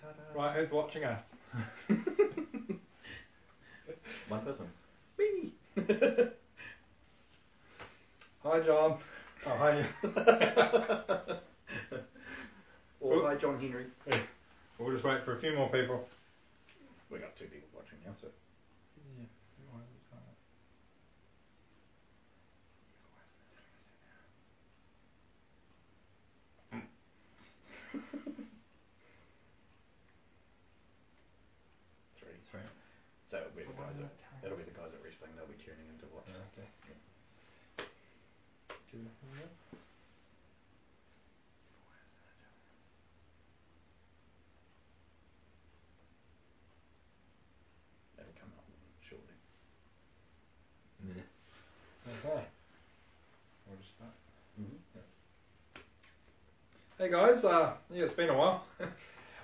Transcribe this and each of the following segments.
Ta-da. Right, who's watching us? One person. Me. Hi, John. Oh, hi. Or hi, John Henry. Yeah. We'll just wait for a few more people. We got 2 people watching now, so. Yeah. Three. So it'll be the guys at wrestling. They'll be tuning in to watch. Okay. Yeah. That'll come up shortly. Yeah. Okay. We'll just start. Mm-hmm. Yeah. Hey guys, yeah, it's been a while.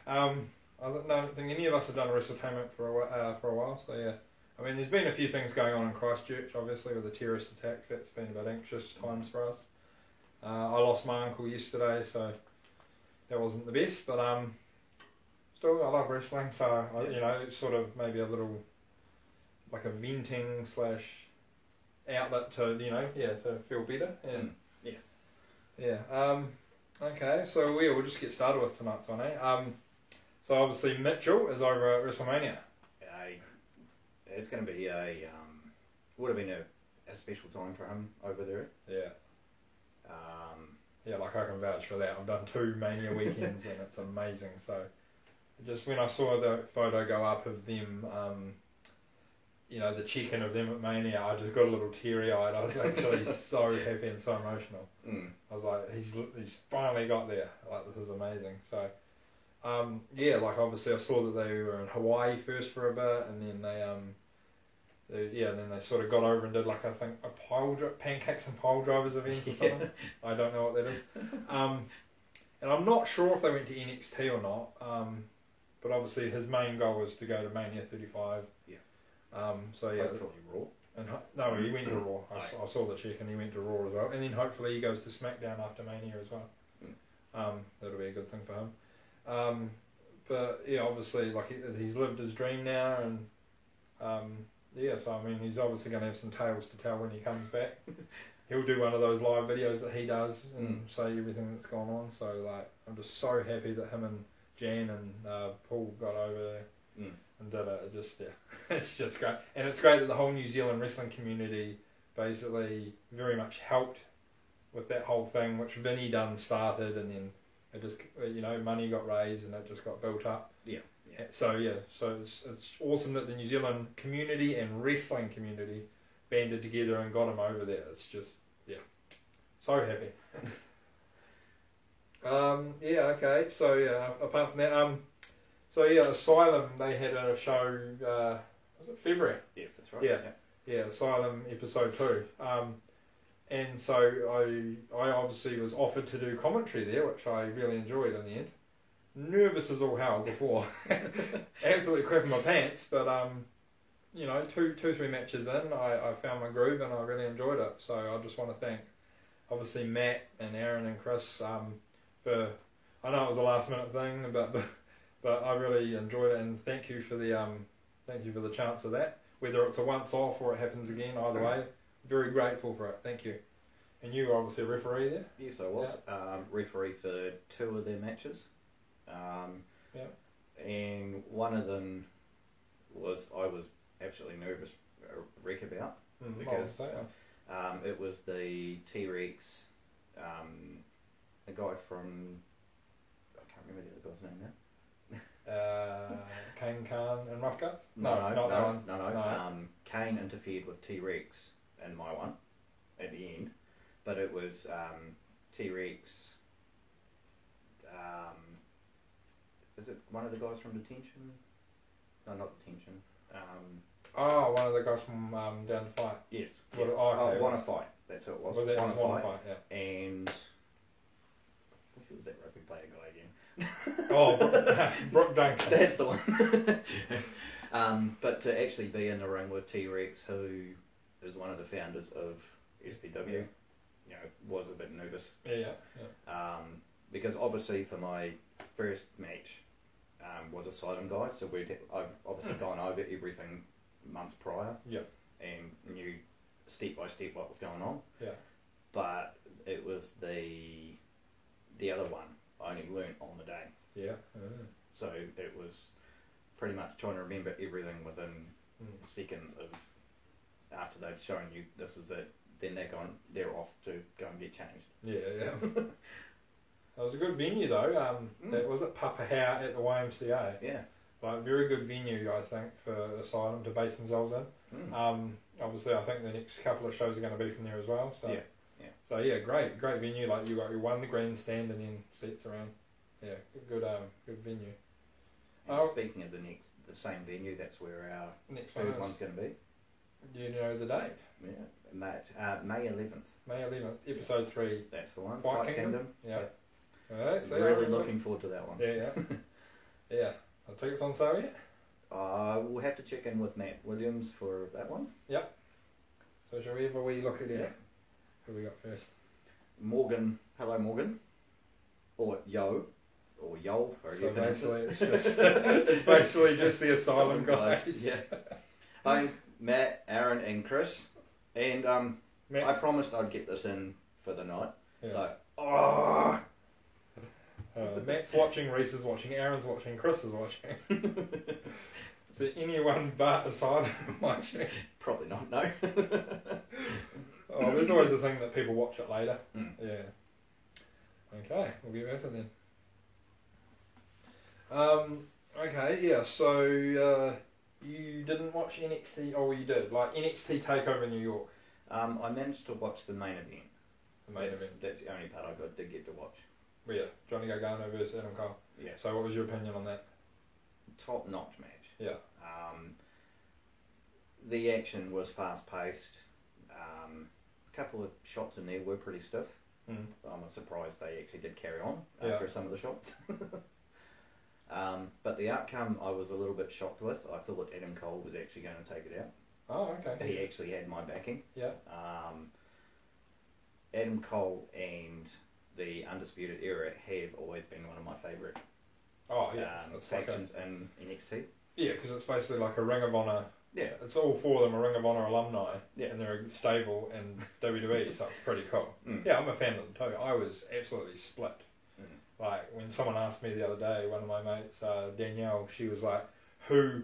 I don't think any of us have done a Wrestletainment for a while, so yeah. I mean, there's been a few things going on in Christchurch, obviously, with the terrorist attacks. That's been a bit anxious times for us. I lost my uncle yesterday, so that wasn't the best, but still, I love wrestling, so, you know, it's sort of maybe a little, like a venting / outlet to, you know, yeah, to feel better. Yeah. Yeah. Okay, so we'll just get started with tonight's one, eh? So obviously Mitchell is over at WrestleMania. It's going to be would have been a special time for him over there. Yeah. Yeah, like I can vouch for that. I've done 2 Mania weekends and it's amazing. So just when I saw the photo go up of them, you know, the check-in of them at Mania, I just got a little teary-eyed. I was actually so happy and so emotional. I was like, he's finally got there. Like, this is amazing. So, yeah, like obviously I saw that they were in Hawaii first for a bit, and then then they sort of got over and did like, I think, a pancakes and pile drivers event or something. I don't know what that is. And I'm not sure if they went to NXT or not. But obviously his main goal was to go to Mania 35. Yeah. So yeah. Hopefully Raw. And no, he went to Raw. I saw the check, and he went to Raw as well. And then hopefully he goes to SmackDown after Mania as well. That'll be a good thing for him. But yeah, obviously, like he's lived his dream now, and yeah. So I mean, he's obviously going to have some tales to tell when he comes back. He'll do one of those live videos that he does and say everything that's gone on. So like, I'm just so happy that him and Jan and Paul got over there. And did it. Just, yeah, it's just great. And it's great that the whole New Zealand wrestling community basically very much helped with that whole thing, which Vinny done started, and then it just, you know, money got raised and it just got built up. Yeah. So it's awesome that the New Zealand community and wrestling community banded together and got him over there. It's just, yeah, so happy. Yeah, okay, so yeah, apart from that, so yeah, Asylum, they had a show, was it February? Yes, that's right. Yeah, Asylum episode 2. And so I obviously was offered to do commentary there, which I really enjoyed in the end. Nervous as all hell before. Absolutely crapping my pants, but you know, 3 matches in, I found my groove and I really enjoyed it. So I just want to thank, obviously, Matt and Aaron and Chris for, I know it was a last minute thing, but I really enjoyed it, and thank you for the chance of that. Whether it's a once off or it happens again, either way, very grateful for it. Thank you. And you were obviously a referee there. Yes, I was. Yeah. Referee for 2 of their matches. And one of them I was absolutely nervous wreck about because it was the T-Rex, a guy from, I can't remember the other guy's name now. Kane Khan and Rough Guts? No. Kane interfered with T-Rex in my one at the end, but it was T-Rex. Is it one of the guys from Detention? No, not Detention. One of the guys from Down to Fight. Yes. Wanna Fight. That's who it was. Wanna Fight, yeah. And who was that rugby player guy again? Brooke Duncan. That's the one. But to actually be in the ring with T-Rex, who is one of the founders of SPW, you know, was a bit nervous. Yeah. Because obviously for my first match, was Asylum guy, so I've obviously gone over everything months prior. Yeah. And knew step by step what was going on. Yeah. But it was the other one I only learnt on the day. Yeah. So it was pretty much trying to remember everything within seconds of after they've shown you this is it. Then they're off to go and get changed. Yeah. That was a good venue though. That was at Papa Howe at the YMCA. Yeah. Like very good venue, I think, for Asylum to base themselves in. Obviously, I think the next couple of shows are going to be from there as well. So yeah. So yeah, great venue. Like you got your one the grandstand and then seats around. Yeah, good venue. And speaking of the same venue, that's where our next third one's going to be. Do you know the date? Yeah, May 11th. May 11th, episode 3. That's the one. Fight Kingdom. Yeah. Really looking forward to that one. Yeah. Yeah. Are tickets on sale yet? We'll have to check in with Matt Williams for that one. Yep. So shall we have a wee look at it? Who we got first? Morgan. Hello, Morgan. Or Yo. Or Yo. So basically, it's basically just the Asylum guys. Yeah. Hi, Matt, Aaron, and Chris. And I promised I'd get this in for the night. Yeah. So, Matt's watching, Reese is watching, Aaron's watching, Chris is watching. Is there anyone but Asylum watching? Probably not, no. There's always a thing that people watch it later. Yeah. Okay, we'll get back to it then. Okay, yeah, so you didn't watch NXT, or you did, like NXT TakeOver New York? I managed to watch the main event. Event. That's the only part I did get to watch. Yeah, Johnny Gargano versus Adam Cole. Yeah. So what was your opinion on that? Top-notch match. Yeah. The action was fast-paced. A couple of shots in there were pretty stiff. I'm surprised they actually did carry on after some of the shots. But the outcome I was a little bit shocked with. I thought Adam Cole was actually going to take it out. Oh, okay. He actually had my backing. Yeah. Adam Cole and the Undisputed Era have always been one of my favourite factions in NXT. Yeah, because it's basically like a Ring of Honor. Yeah. It's all four of them are Ring of Honor alumni. Yeah. And they're stable in WWE, so it's pretty cool. Yeah, I'm a fan of them too. I was absolutely split. Like, when someone asked me the other day, one of my mates, Danielle, she was like, who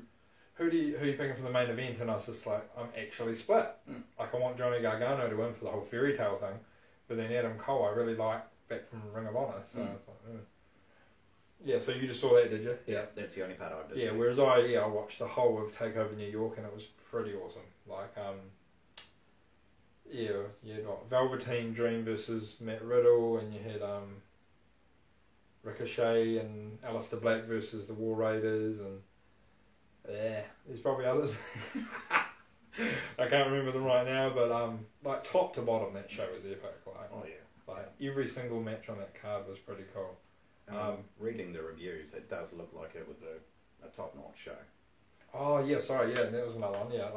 are you picking for the main event? And I was just like, I'm actually split. Like, I want Johnny Gargano to win for the whole fairy tale thing, but then Adam Cole I really like back from Ring of Honor, so I was like, Yeah, so you just saw that, did you? Yeah, that's the only part I did. Yeah, see. Whereas I watched the whole of TakeOver New York and it was pretty awesome. Like, you had Velveteen Dream versus Matt Riddle, and you had Ricochet and Aleister Black versus the War Raiders, and there's probably others. I can't remember them right now, but like top to bottom, that show was epic. Like every single match on that card was pretty cool. Reading the reviews, it does look like it was a top-notch show. Oh yeah, sorry, yeah, that was another one. Yeah,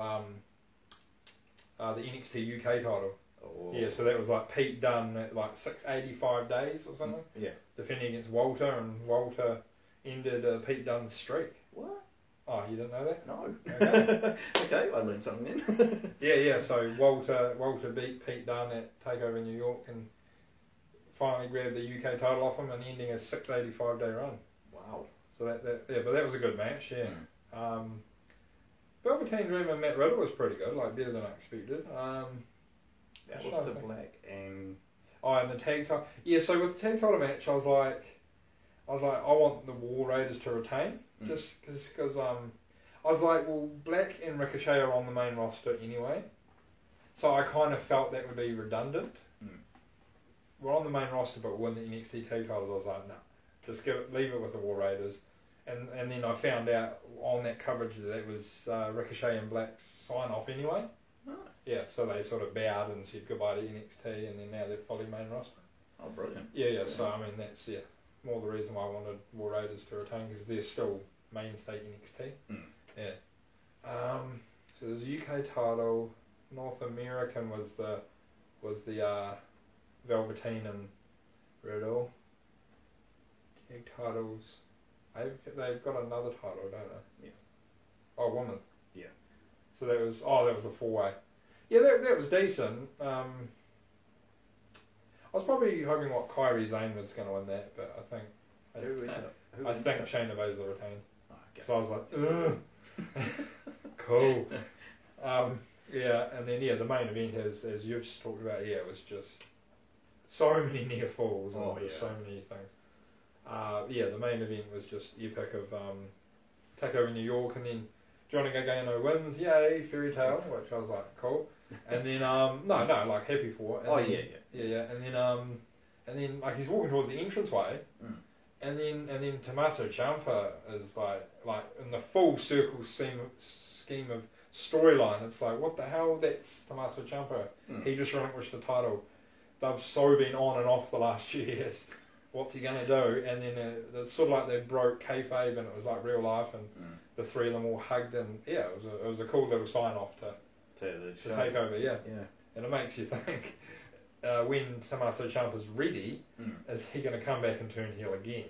the NXT UK title. Oh. Yeah, so that was like Pete Dunne at like 685 days or something. Yeah. Defending against Walter, and Walter ended Pete Dunne's streak. What? Oh, you didn't know that? No. Okay, okay, I learned something then. yeah. So Walter beat Pete Dunne at TakeOver New York and finally grabbed the UK title off him and ending a 685-day run. Wow. So but that was a good match. Yeah. Velveteen Dream and Matt Riddle was pretty good, like better than I expected. That was the Black and... and the tag title. Yeah, so with the tag title match, I was like, I want the War Raiders to retain, just because I was like, well, Black and Ricochet are on the main roster anyway, so I kind of felt that would be redundant. We're on the main roster, but we'll win the NXT tag titles. I was like, no, just leave it with the War Raiders. And then I found out on that coverage that it was Ricochet and Black's sign off anyway. Oh. Yeah, so they sort of bowed and said goodbye to NXT, and then now they're fully main roster. Oh, brilliant. Yeah. So I mean, that's more the reason why I wanted War Raiders to retain, because they're still mainstay NXT. Yeah. So there's a UK title. North American was the Velveteen and Riddle. Tag titles. They've got another title, don't they? Yeah. Oh, women's. Yeah. So that was the 4-way. Yeah, that was decent. I was probably hoping Kairi Sane was going to win that, but I think Shayna Baszler retained. Oh, okay. So I was like, ugh. Cool. Yeah, and then the main event, as you've talked about, it was just so many near falls and so many things. The main event was just epic of Takeover New York, and then Johnny Gargano wins, yay, fairy tale, which I was like, cool. And then like happy for it. And then like he's walking towards the entranceway, and then Tommaso Ciampa is like in the full circle scheme of storyline. It's like, what the hell? That's Tommaso Ciampa. He just relinquished the title. They've so been on and off the last few years. What's he gonna do? And then it's sort of like they broke kayfabe, and it was like real life, and the three of them all hugged, and it was a cool little sign off to take over. Yeah. And it makes you think, when Tommaso Ciampa's ready, is he going to come back and turn heel again,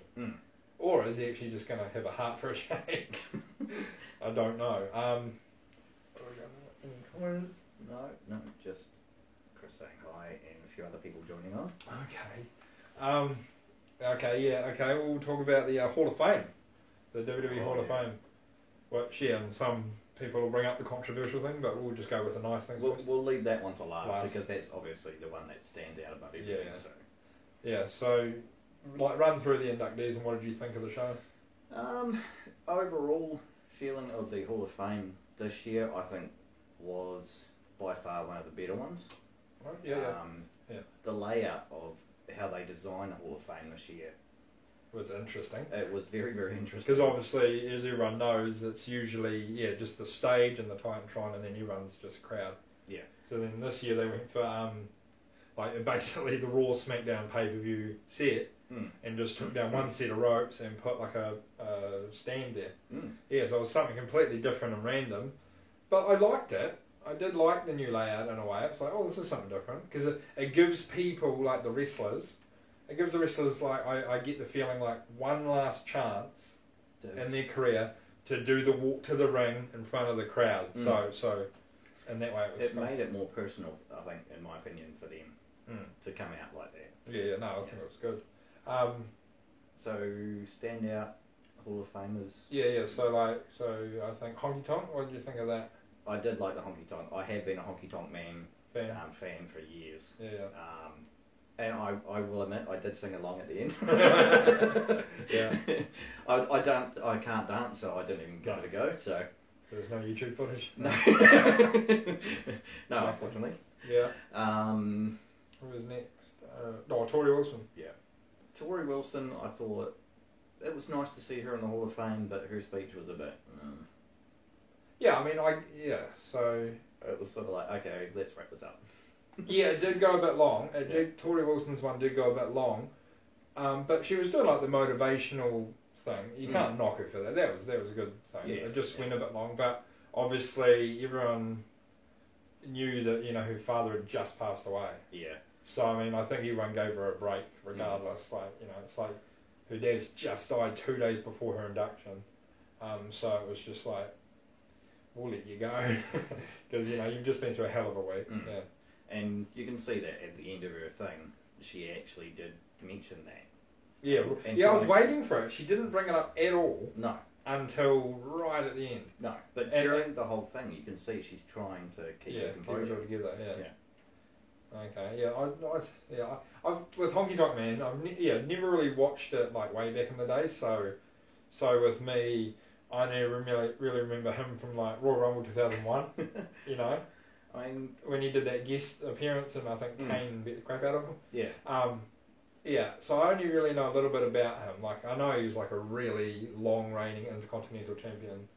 or is he actually just going to have a heart for a shake? I don't know. No, just Chris saying hi and a few other people joining on. Okay. We'll talk about the Hall of Fame, the WWE Hall of Fame. Which, and some people will bring up the controversial thing, but we'll just go with the nice things. We'll leave that one to last because that's obviously the one that stands out above everything. So like run through the inductees, and what did you think of the show? Overall feeling of the Hall of Fame this year, I think, was by far one of the better ones. Right. The layout of how they designed the Hall of Fame this year was interesting. It was very, very interesting. Because obviously, as everyone knows, it's usually just the stage and the Titantron, and then everyone's just crowd. Yeah. So then this year they went for basically the Raw SmackDown pay-per-view set, and just took down one set of ropes and put like a stand there. So it was something completely different and random, but I liked it. I did like the new layout in a way. It's like, this is something different, because it gives people, like the wrestlers. It gives the wrestlers, like, I get the feeling, like, one last chance in their career to do the walk to the ring in front of the crowd. So, and that way it was made it more personal, I think, in my opinion, for them to come out like that. I think it was good. So, standout Hall of Famers. So I think Honky Tonk, what did you think of that? I did like the Honky Tonk. I have been a Honky Tonk fan for years. And I will admit, I did sing along at the end. I can't dance, so I didn't even give it a go. So there's no YouTube footage. No, no, unfortunately. Who was next? Tori Wilson. Tori Wilson. I thought it was nice to see her in the Hall of Fame, but her speech was a bit. So it was sort of like, okay, let's wrap this up. It did go a bit long. Tori Wilson's one did go a bit long, but she was doing like the motivational thing. You can't knock her for that. That was a good thing. It just went a bit long, but obviously everyone knew that her father had just passed away. So I mean, I think everyone gave her a break regardless. Like it's like her dad's just died 2 days before her induction, so it was just like, we'll let you go because you've just been through a hell of a week. And you can see that at the end of her thing, she actually did mention that. I was waiting for it. She didn't bring it up at all. No. Until right at the end. No. But during the whole thing, you can see she's trying to keep her composure. Keep it all together. Okay. I've with Honky Tonk Man, I've never really watched it like way back in the day. So with me, I never really remember him from like Royal Rumble 2001. I mean, when he did that guest appearance, and I think Kane beat the crap out of him. So I only really know a little bit about him. Like, I know he was like a really long-reigning Intercontinental Champion.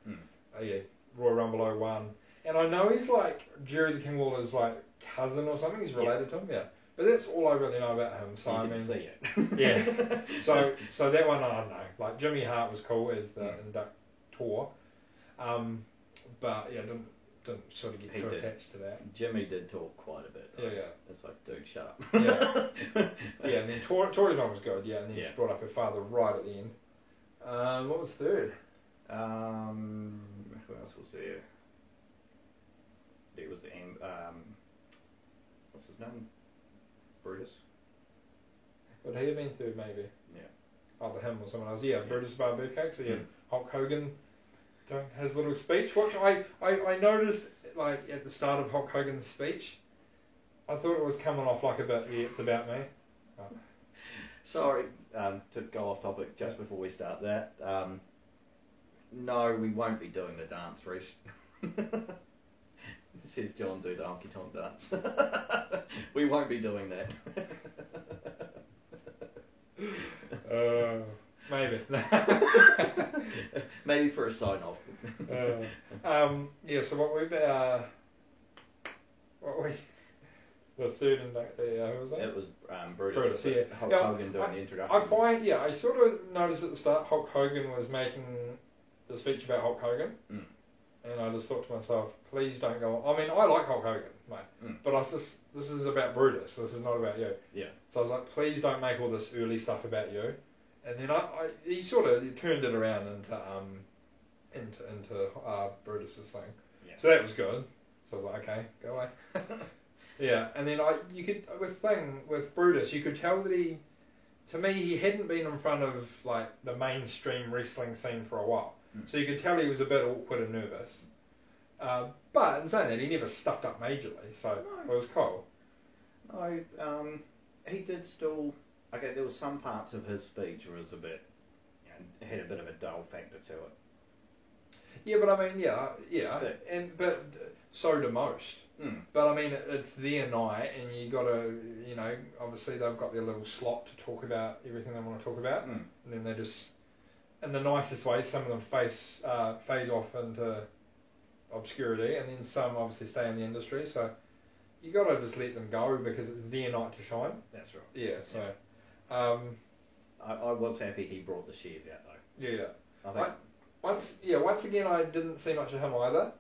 Royal Rumble 01. And I know he's like Jerry the King Lawler's like cousin or something. He's related to him. But that's all I really know about him. So you can see it. So that one I don't know. Like Jimmy Hart was cool as the inductor. But didn't sort of get too attached to that. Jimmy did talk quite a bit. Though. It's like, dude, shut up. And then Tori's one was good. And then she brought up her father right at the end. What was third? Who else was there? There was the what's his name? Brutus. Would he have been third, maybe? Yeah. Either him or someone else. Yeah, Brutus Bar Beefcake. So yeah, Hulk Hogan doing his little speech. Which I noticed, like, at the start of Hulk Hogan's speech, I thought it was coming off like a bit, yeah, it's about me. Oh. Sorry, to go off topic just before we start that. No, we won't be doing the dance, Reese. Says John, do the honky tonk dance. We won't be doing that. Maybe. Maybe for a sign off. Yeah, so what we the third inductee, who was that? It was Brutus, yeah. Hulk Hogan doing the introduction. I find, I sort of noticed at the start Hulk Hogan was making the speech about Hulk Hogan, and I just thought to myself, please don't go on. I mean, I like Hulk Hogan, mate, but this is about Brutus, this is not about you. Yeah. So I was like, please don't make all this early stuff about you. And then he sort of turned it around into Brutus's thing. Yeah. So that was good. So I was like, okay, go away. Yeah, and then with Brutus, you could tell that he hadn't been in front of like the mainstream wrestling scene for a while. So you could tell he was a bit awkward and nervous. But in saying that, he never stuffed up majorly, so it was cool. No, he did still. Okay, there was some parts of his speech where it was a bit, had a bit of a dull factor to it. Yeah, but I mean, but so do most. But I mean, it's their night, and you got to, obviously they've got their little slot to talk about everything they want to talk about, and then they just, in the nicest way, some of them phase off into obscurity, and then some obviously stay in the industry. So you got to just let them go because it's their night to shine. That's right. Yeah. So. Yeah. I was happy he brought the shares out though. Yeah. I think once again, I didn't see much of him either.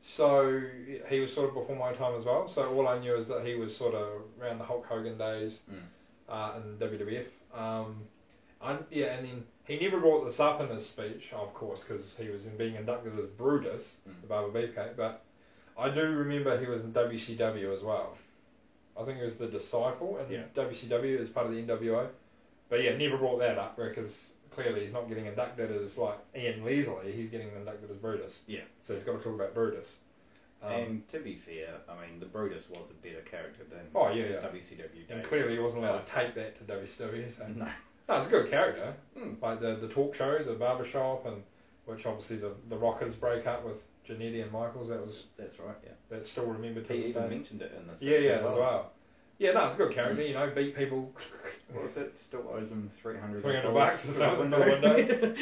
So he was sort of before my time as well. So all I knew is that he was sort of around the Hulk Hogan days in WWF. And then he never brought this up in his speech, of course, because he was being inducted as Brutus, the Barber Beefcake. But I do remember he was in WCW as well. I think he was the Disciple in WCW as part of the NWO. But yeah, never brought that up because clearly he's not getting inducted as like Ian Leslie, he's getting inducted as Brutus. Yeah. So he's got to talk about Brutus. And to be fair, I mean, the Brutus was a better character than WCW days. And clearly he wasn't allowed to take that to WCW. So. No, it's a good character. Like the talk show, the barbershop, and which obviously the Rockers break up with Jannetty and Michaels. That's right. Yeah. That's still remembered to this day. He even mentioned it in this. As well. Yeah, no, it's a good character. Beat people. What was it? Still owes him $300 bucks or something for the window.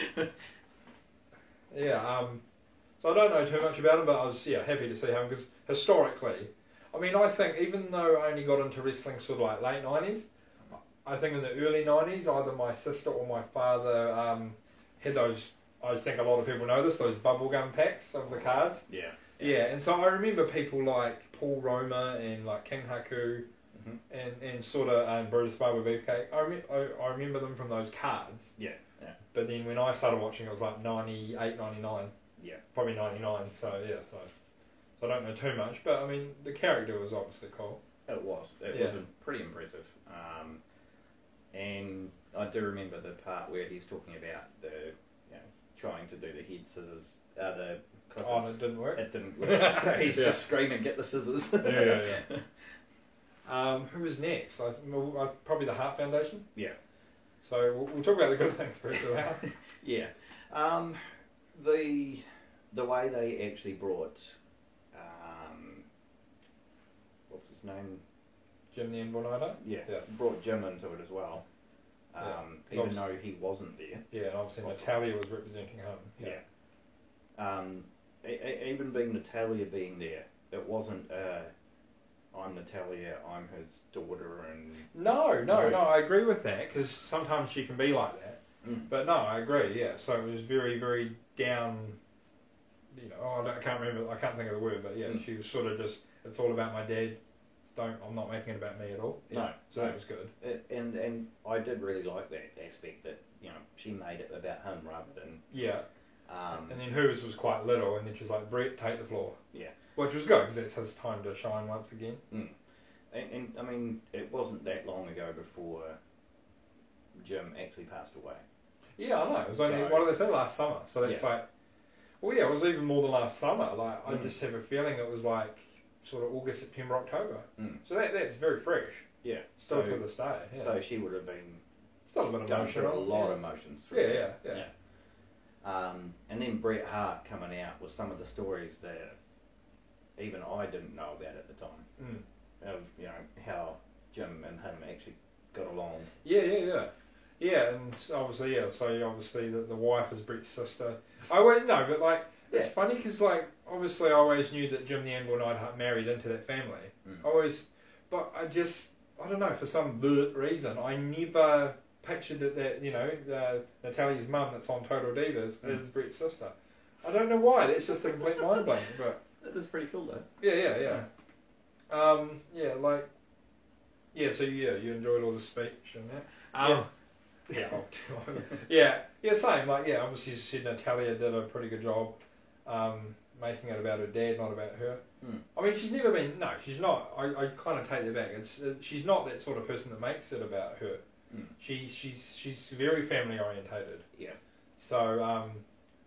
Yeah. So I don't know too much about him, but I was happy to see him because historically, I mean, I think even though I only got into wrestling sort of like late 90s, I think in the early 90s, either my sister or my father had those. I think a lot of people know this, those bubblegum packs of the cards. Yeah. Yeah, and so I remember people like Paul Roma and like King Haku and sort of Brutus Barber Beefcake. I remember them from those cards. Yeah. But then when I started watching, it was like 98, 99. Yeah. Probably 99, so I don't know too much. But I mean, the character was obviously cool. It was. It was pretty impressive. And I do remember the part where he's talking about trying to do the head scissors, the clippers. Oh, and it didn't work? It didn't work. So he's just screaming, get the scissors. Who was next? Probably the Heart Foundation? Yeah. So we'll talk about the good things first of all. Yeah. The way they actually brought, what's his name? Jim the Inbornado? Yeah. Brought Jim into it as well. Even though he wasn't there. Yeah, and obviously Natalia was representing him. Yeah. Even being Natalia being there, it wasn't I'm Natalia, I'm his daughter, and... No, I agree with that, because sometimes she can be like that. But no, I agree, yeah. So it was very, very down, I can't think of the word, but yeah, she was sort of just, it's all about my dad, I'm not making it about me at all. Yeah. No, so that was good. And I did really like that aspect that she made it about him rather than and then hers was quite little, and then she's like, Brett, take the floor. Yeah, which was good because it's his time to shine once again. And I mean, it wasn't that long ago before Jim actually passed away. Yeah, I know. It was only, what did they say, last summer? So that's like, well, yeah, it was even more than last summer. Like, I just have a feeling it was like sort of August, September, October. So that's very fresh. Yeah. Still to this day. Yeah. So she would have been still a bit emotional. A lot of emotions. Yeah. And then Bret Hart coming out with some of the stories that even I didn't know about at the time. Of how Jim and him actually got along. Yeah, and obviously, so obviously the wife is Bret's sister. But like, it's funny because like, obviously I always knew that Jim the Anvil Neidhart married into that family. But I don't know, for some weird reason, I never pictured that Natalia's mum that's on Total Divas is Bret's sister. I don't know why, that's just a complete mind blank, but... That is pretty cool though. Yeah. So you enjoyed all the speech and that. Same. Like, obviously, she said Natalia did a pretty good job making it about her dad, not about her. I mean, she's never been. No, she's not. I kind of take that back. She's not that sort of person that makes it about her. She's very family orientated. Yeah. So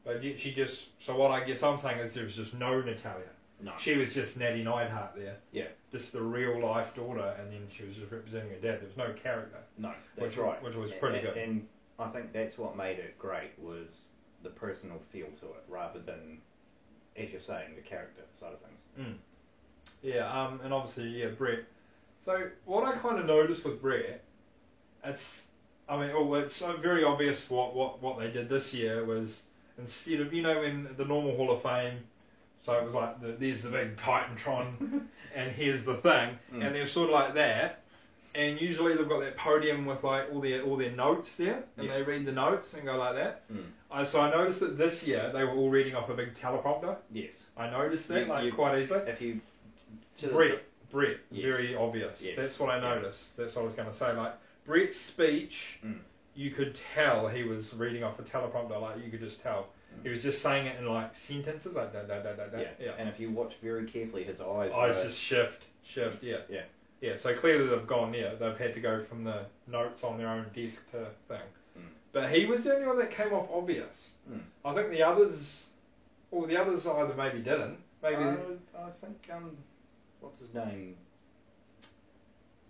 but she just. So what I guess I'm saying is there was just no Natalia. No. She was just Natty Neidhart there. Yeah. Just the real life daughter, and then she was just representing her dad. There was no character. No, that's right. Which was pretty good. And I think that's what made it great, was the personal feel to it, rather than, as you're saying, the character side of things. And obviously, Bret. So what I kind of noticed with Bret, it's very obvious what they did this year was, instead of, in the normal Hall of Fame, so it was like, there's the big Titantron, and here's the thing, and they're sort of like that, and usually they've got that podium with like all their notes there, and they read the notes and go like that. So I noticed that this year they were all reading off a big teleprompter. Yes. I noticed that quite easily. If you... Bret, very obvious. Yes. That's what I noticed. That's what I was going to say. Like, Bret's speech, you could tell he was reading off a teleprompter, like you could just tell. He was just saying it in like sentences, like da da da da da. Yeah. And if you watch very carefully, his eyes just shift. Yeah. So clearly they've had to go from the notes on their own desk to thing. But he was the only one that came off obvious. I think the others either maybe didn't. Maybe I think what's his name?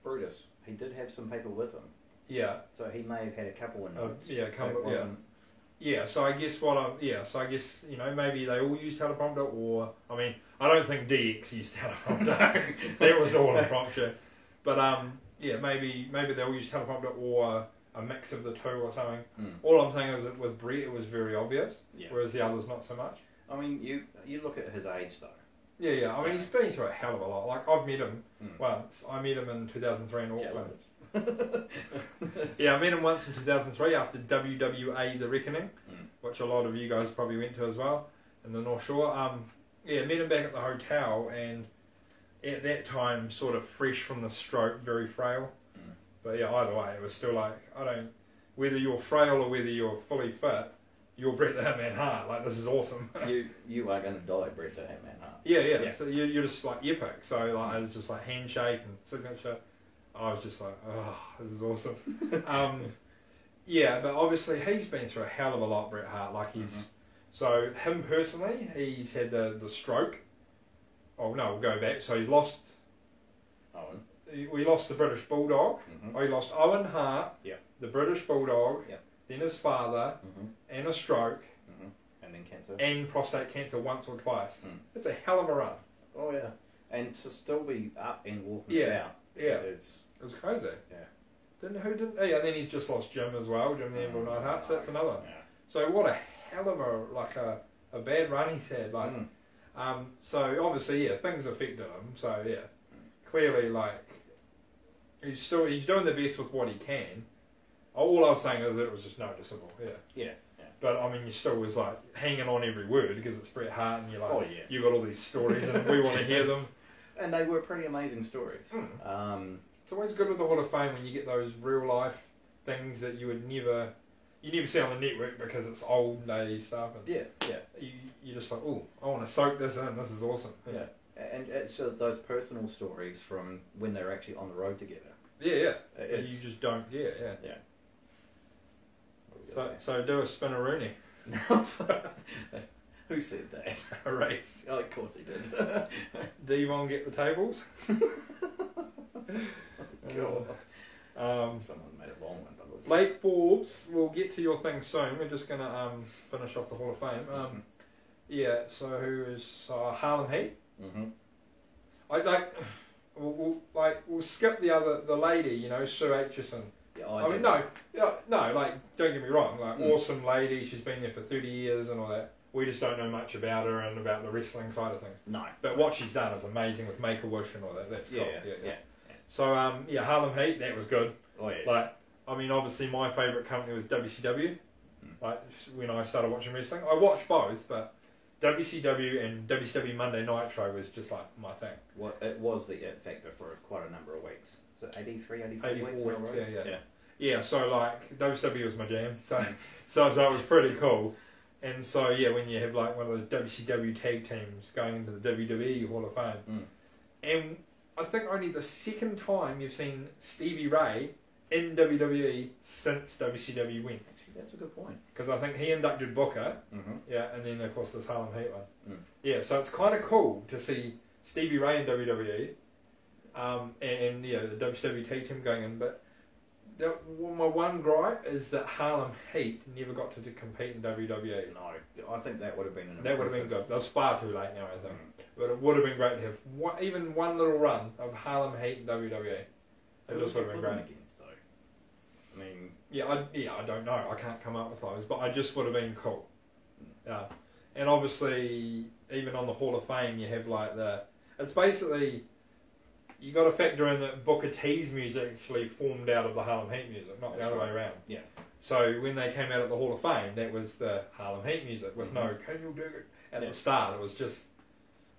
Brutus. He did have some people with him. Yeah. So he may have had a couple of notes. So I guess maybe they all used teleprompter, or I mean, I don't think DX used teleprompter. That was all impromptu. But maybe they all used teleprompter or a mix of the two or something. All I'm saying is that with Bret it was very obvious, whereas the others not so much. I mean, you look at his age though. Yeah. I mean, he's been through a hell of a lot. Like, I've met him once. I met him in 2003 in Auckland. I met him once in 2003 after WWA The Reckoning, which a lot of you guys probably went to as well, in the North Shore. Met him back at the hotel, and at that time, sort of fresh from the stroke, very frail. But either way, it was still like, whether you're frail or whether you're fully fit, you're Bret the Hitman Hart. Like, this is awesome. you are going to die, Bret the Hitman Hart. Yeah. So you're just like epic. So like, it was just like handshake and signature. I was just like, oh, this is awesome. But obviously he's been through a hell of a lot, Bret Hart. Like, so him personally, he's had the stroke. Oh no, we'll go back. So he's lost Owen. We lost the British Bulldog. He lost Owen Hart, the British Bulldog, then his father, and a stroke, and then cancer, and prostate cancer once or twice. It's a hell of a run. Oh yeah, and to still be up and walking about. It was crazy. Yeah. And then he's just lost Jim as well, Jim the Anvil Neidhart, so that's another. Yeah. So what a hell of a bad run he's had. Like, so obviously, things affected him. So clearly, like, he's doing the best with what he can. All I was saying is that it was just noticeable. Yeah. But I mean, you still was like hanging on every word because it's Bret Hart, and you're like, you got all these stories, and we want to hear them. And they were pretty amazing stories. It's always good with the Hall of Fame when you get those real life things that you never see on the network because it's old day stuff. And you're just like, oh, I want to soak this in. This is awesome. Yeah. And it's those personal stories from when they're actually on the road together. Yeah. You just don't get. Yeah. So do a spinneroonie. Who said that? A race. Oh, of course he did. Devon get the tables. Someone made a long one. Late Forbes, we'll get to your thing soon. We're just going to finish off the Hall of Fame. So who is Harlem Heat? We'll skip the lady, Sue Aitchison. Yeah, don't get me wrong, awesome lady. She's been there for 30 years and all that. We just don't know much about her and about the wrestling side of things. No. But what she's done is amazing with Make-A-Wish and all that. That's cool. Yeah. So, Harlem Heat, that was good. Oh, yes. Obviously my favourite company was WCW. When I started watching wrestling. I watched both, but WCW and WCW Monday Nitro was just my thing. Well, it was the it factor for quite a number of weeks. So 83, 84 weeks? Yeah, so WCW was my jam. So it was pretty cool. And so, when you have one of those WCW tag teams going into the WWE Hall of Fame. And I think only the second time you've seen Stevie Ray in WWE since WCW went. Actually, that's a good point. Because I think he inducted Booker, and then of course this Harlem Heat one. Yeah, so it's kind of cool to see Stevie Ray in WWE, and the WWE tag team going in. But my one gripe is that Harlem Heat never got to compete in WWE. No, I think that would have been good. That was far too late now, I think. But it would have been great to have even one little run of Harlem Heat in WWE. It just would have been great. Against, though? I mean... I don't know. I can't come up with those. But I just would have been cool. Yeah. And obviously, even on the Hall of Fame, you have it's basically... You got to factor in that Booker T's music actually formed out of the Harlem Heat music, not the other way around. Yeah. So when they came out at the Hall of Fame, that was the Harlem Heat music with no "Can you dig it?" at the start. It was just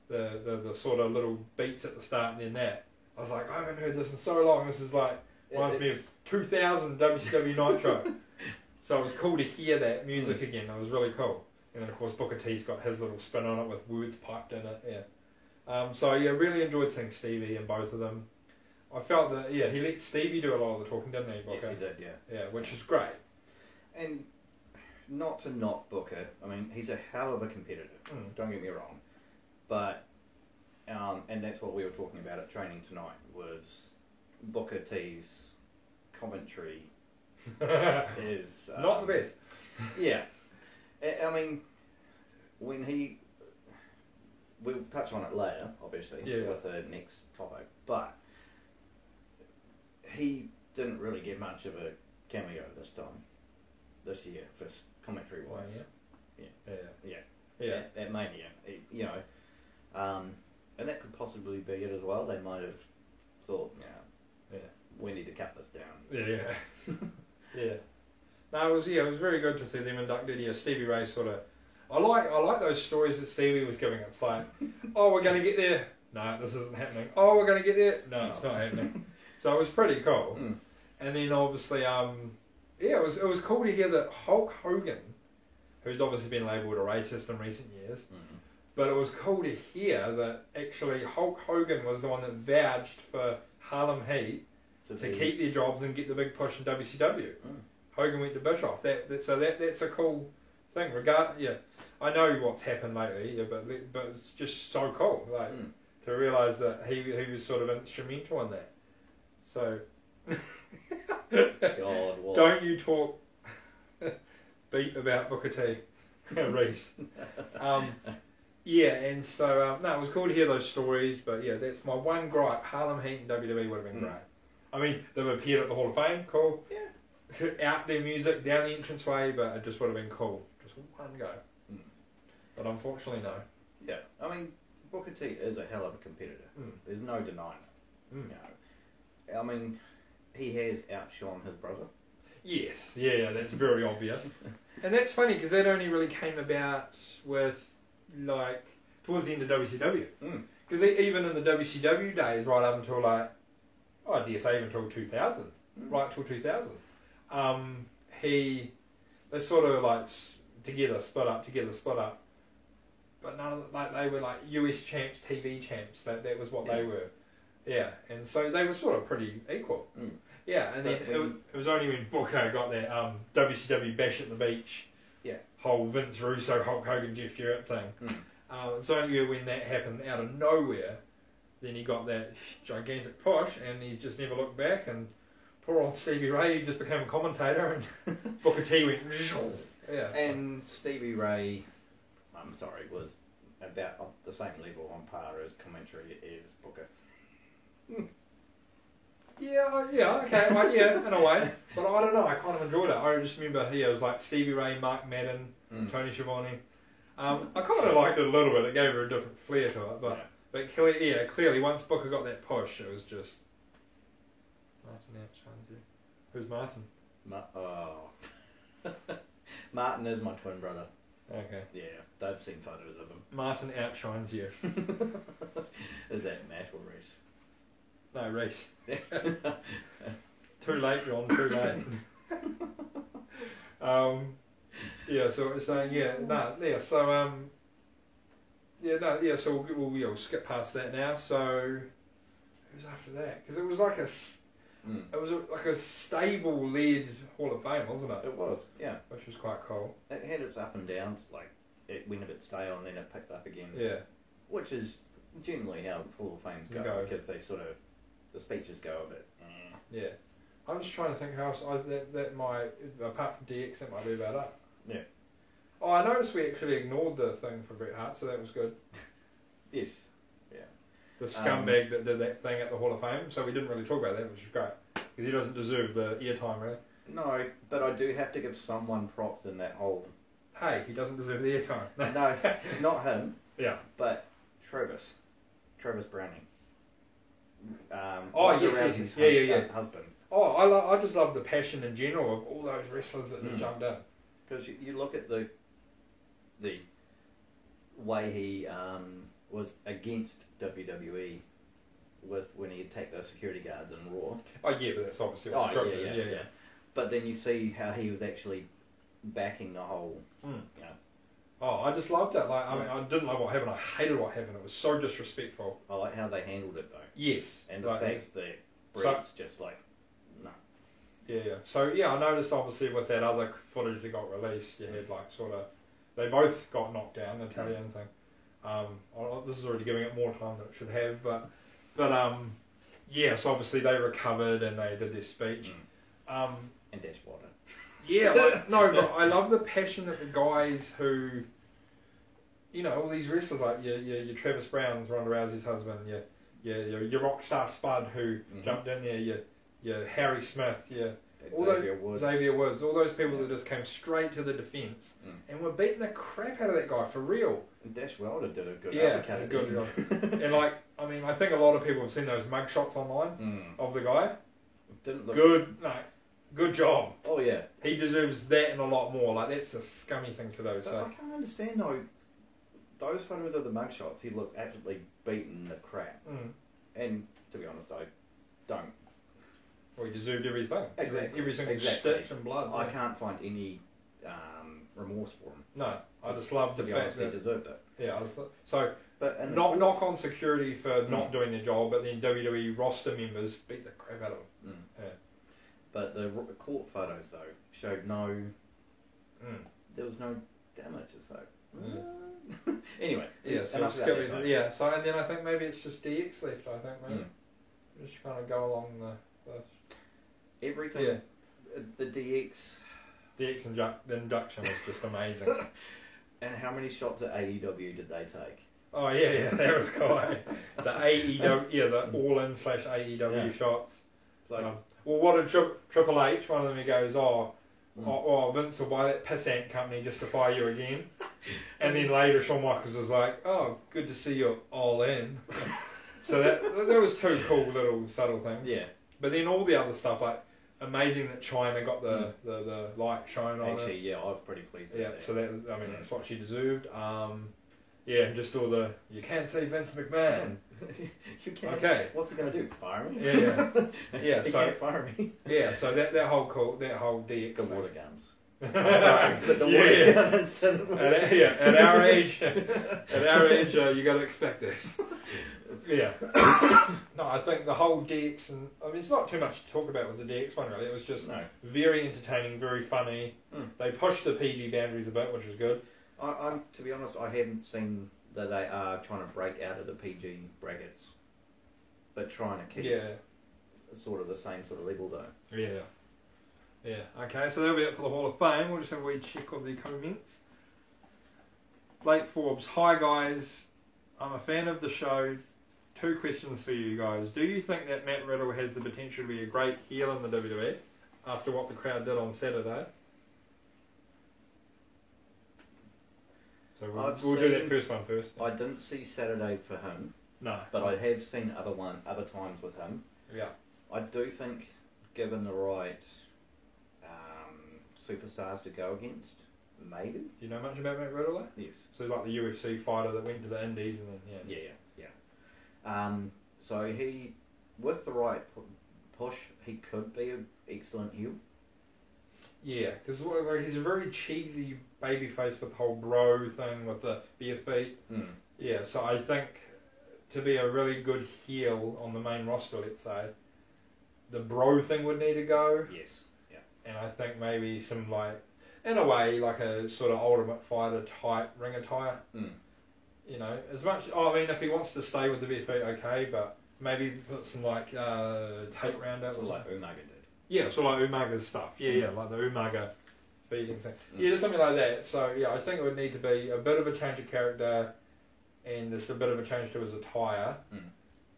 the sort of little beats at the start, and then that. I was like, I haven't heard this in so long. This is reminds me of 2000 WCW Nitro. So it was cool to hear that music again. It was really cool. And then of course Booker T's got his little spin on it with words piped in it. Yeah. Really enjoyed seeing Stevie in both of them. I felt that, he let Stevie do a lot of the talking, didn't he, Booker? Yes, he did, yeah. Yeah, which is great. And not to knock Booker, I mean, he's a hell of a competitor, don't get me wrong. But, and that's what we were talking about at training tonight, was Booker T's commentary is... not the best. Yeah. I mean, when he... We'll touch on it later, obviously, with the next topic. But he didn't really get much of a cameo this year, for commentary wise. At Mania, and that could possibly be it as well. They might have thought, we need to cut this down. No, it was very good to see them inducted. Yeah, Stevie Ray sort of. I like those stories that Stevie was giving. It's like, oh, we're going to get there. No, this isn't happening. Oh, we're going to get there. No, it's not happening. So it was pretty cool. And then obviously, it was cool to hear that Hulk Hogan, who's obviously been labelled a racist in recent years, but it was cool to hear that actually Hulk Hogan was the one that vouched for Harlem Heat to keep their jobs and get the big push in WCW. Hogan went to Bischoff. That's a cool thing. I know what's happened lately, but it's just so cool, to realise that he was sort of instrumental in that. So, God, don't you talk beat about Booker T, Reese. And so it was cool to hear those stories. But that's my one gripe. Harlem Heat and WWE would have been great. I mean, they've appeared at the Hall of Fame. Cool. Yeah. Out their music down the entranceway, but it just would have been cool. Just one go. But unfortunately, no. Yeah, I mean, Booker T is a hell of a competitor. There's no denying it. I mean, he has outshone his brother. Yes, that's very obvious. And that's funny because that only really came about with towards the end of WCW. Because even in the WCW days, right up until like, I dare say even until 2000, right till 2000, they sort of like together, split up, but none of like they were like US champs, TV champs. That was what they were. Yeah, and so they were sort of pretty equal. Yeah, and then it was only when Booker got that WCW Bash at the Beach, whole Vince Russo, Hulk Hogan, Jeff Jarrett thing. It's only when that happened out of nowhere, then he got that gigantic push, and he's just never looked back. And poor old Stevie Ray just became a commentator, and Booker T went. Yeah. And Stevie Ray, I'm sorry, was about the same level on par as commentary as Booker. Yeah, okay, well, yeah, in a way. But I don't know, I kind of enjoyed it. I just remember it was like Stevie Ray, Mark Madden, Tony Schiavone. I kind of liked it a little bit. It gave her a different flair to it. But clearly, once Booker got that push, it was just... Who's Martin? Martin is my twin brother. Okay. Yeah, they've seen photos of him. Martin outshines you. Is that Matt or Reese? No, Reese. Too late, John, too late. So what we're saying, so we'll skip past that now. So, who's after that? Because it was like like a stable-led Hall of Fame, wasn't it? It was, yeah. Which was quite cool. It had its up and downs, like, it went a bit stale and then it picked up again. Yeah. Which is generally how Hall of Fames go. Because they sort of, the speeches go a bit, Yeah. I'm just trying to think how else that might, apart from DX, that might be about it. Yeah. Oh, I noticed we actually ignored the thing for Bret Hart, so that was good. Yes. Yeah. The scumbag that did that thing at the Hall of Fame, so we didn't really talk about that, which is great. Because he doesn't deserve the airtime, really. No, but I do have to give someone props in that whole... Hey, he doesn't deserve the airtime. No, not him. Yeah. But Travis Browning. Yes. Husband. Oh, I just love the passion in general of all those wrestlers that just jumped in. Because you look at the way he was against WWE when he attacked those security guards in Raw. Oh yeah, but that's obviously scripted. Yeah. But then you see how he was actually backing the whole, Oh, I just loved it. Like, I mean, I didn't like what happened. I hated what happened. It was so disrespectful. I like how they handled it though. Yes. And the fact that Brett's just like, no. Yeah. So yeah, I noticed obviously with that other footage that got released, you had like sort of, they both got knocked down. The Italian thing. This is already giving it more time than it should have, but so obviously they recovered and they did their speech. And Dash Wilder. Yeah, but I love the passion that the guys who, all these wrestlers like your Travis Brown's, Ronda Rousey's husband, your Rockstar Spud who jumped in there, your Harry Smith, Xavier Woods, all those people that just came straight to the defence and were beating the crap out of that guy for real. And Dash Wilder did a good good. And like, I mean, I think a lot of people have seen those mug shots online of the guy. Didn't look good. Good job. Oh yeah. He deserves that and a lot more. Like, that's a scummy thing to do. So I can't understand though. Those photos of the mugshots, he looked absolutely beaten the crap. And to be honest, I don't. Well, he deserved everything. Exactly. Every single stitch and blood. I can't find any remorse for him. No, I just love the fact that he deserved it. Yeah. But knock on security for not doing their job, but then WWE roster members beat the crap out of them. Yeah. But the court photos, though, showed there was no damage, so... Anyway. Yeah, so so and then I think maybe it's just DX left, I think, maybe. Just kind of go along the... Everything. Yeah. The DX... The induction was just amazing. And how many shots at AEW did they take? Oh, yeah, that was cool. The AEW, the all-in / AEW shots. Well, what did Triple H, one of them, he goes, Vince will buy that pissant company just to fire you again. And then later Shawn Michaels was like, oh, good to see you all in. So that was two cool little subtle things. Yeah. But then all the other stuff, like, amazing that China got the light shown on it. Actually, yeah, I was pretty pleased with that. So that was, I mean, that's what she deserved. Yeah, and just all the, you can't say Vince McMahon. You can't. Okay. What's he going to do? Fire me? Yeah. Yeah, He so can't fire me. yeah, so that whole DX The thing. water guns. I'm sorry, but the water gun incident was... At our age, you got to expect this. Yeah. No, I think the whole DX, and I mean, it's not too much to talk about with the DX one really. It was just very entertaining, very funny. They pushed the PG boundaries a bit, which was good. I'm to be honest, I haven't seen that they are trying to break out of the PG brackets, but trying to keep sort of the same sort of level though. Yeah. Yeah. Okay, so that'll be it for the Hall of Fame. We'll just have a wee check of the comments. Blake Forbes, hi guys. I'm a fan of the show. 2 questions for you guys. Do you think that Matt Riddle has the potential to be a great heel in the WWE after what the crowd did on Saturday? So we'll do that first one first. I didn't see Saturday for him. No. But I have seen other times with him. Yeah. I do think, given the right superstars to go against, maybe. Do you know much about Matt Riddle? Yes. So he's like the UFC fighter that went to the Indies and then Yeah. So he, with the right push, he could be an excellent heel. Yeah, because he's a very cheesy babyface with the whole bro thing with the bare feet. Yeah, so I think to be a really good heel on the main roster, let's say, the bro thing would need to go. Yes. Yeah. And I think maybe some in a way, like a sort of Ultimate Fighter type ring attire. You know, as much. I mean, if he wants to stay with the bare feet, okay, but maybe put some tape round out. Sort of like Umaga did. Yeah, sort of like Umaga's stuff. Yeah, like the Umaga feeding thing. Yeah, just something like that. So yeah, I think it would need to be a bit of a change of character, and just a bit of a change to his attire,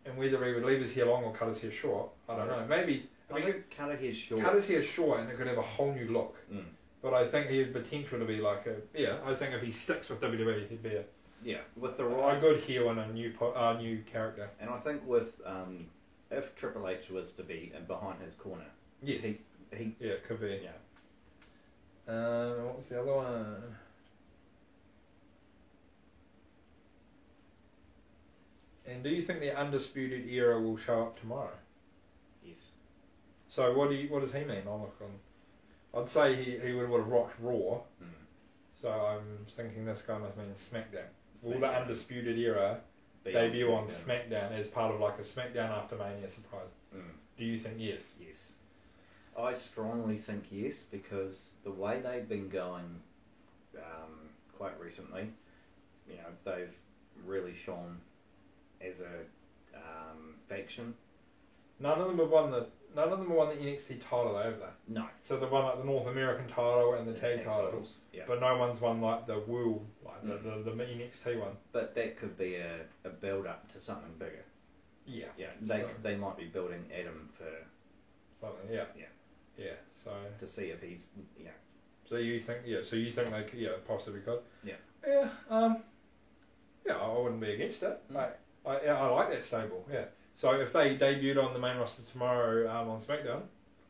and whether he would leave his hair long or cut his hair short, I don't know. Maybe I think cut his hair short. Cut his hair short, and it could have a whole new look. But I think he had potential to be like I think if he sticks with WWE, he'd be with the right a good heel and a new character. And I think with if Triple H was to be behind his corner, yes, he it could be. Yeah. What was the other one? And do you think the Undisputed Era will show up tomorrow? Yes. So what does he mean? I'd say he would have rocked Raw. So I'm thinking this guy must mean SmackDown. Will the Undisputed Era debut on SmackDown as part of like a SmackDown after Mania surprise? Do you think yes? Yes. I strongly think yes, because the way they've been going quite recently, you know, they've really shone as a faction. None of them have won the NXT title, have they? No. So they won like the North American title and the tag titles. Yeah. But no one's won like the world, like the NXT one. But that could be a build up to something bigger. Yeah. Yeah. They might be building Adam for something. Yeah. So to see if he's So you think they could, possibly could. Yeah. Yeah. I wouldn't be against it. Like I like that stable. Yeah. So if they debuted on the main roster tomorrow on SmackDown,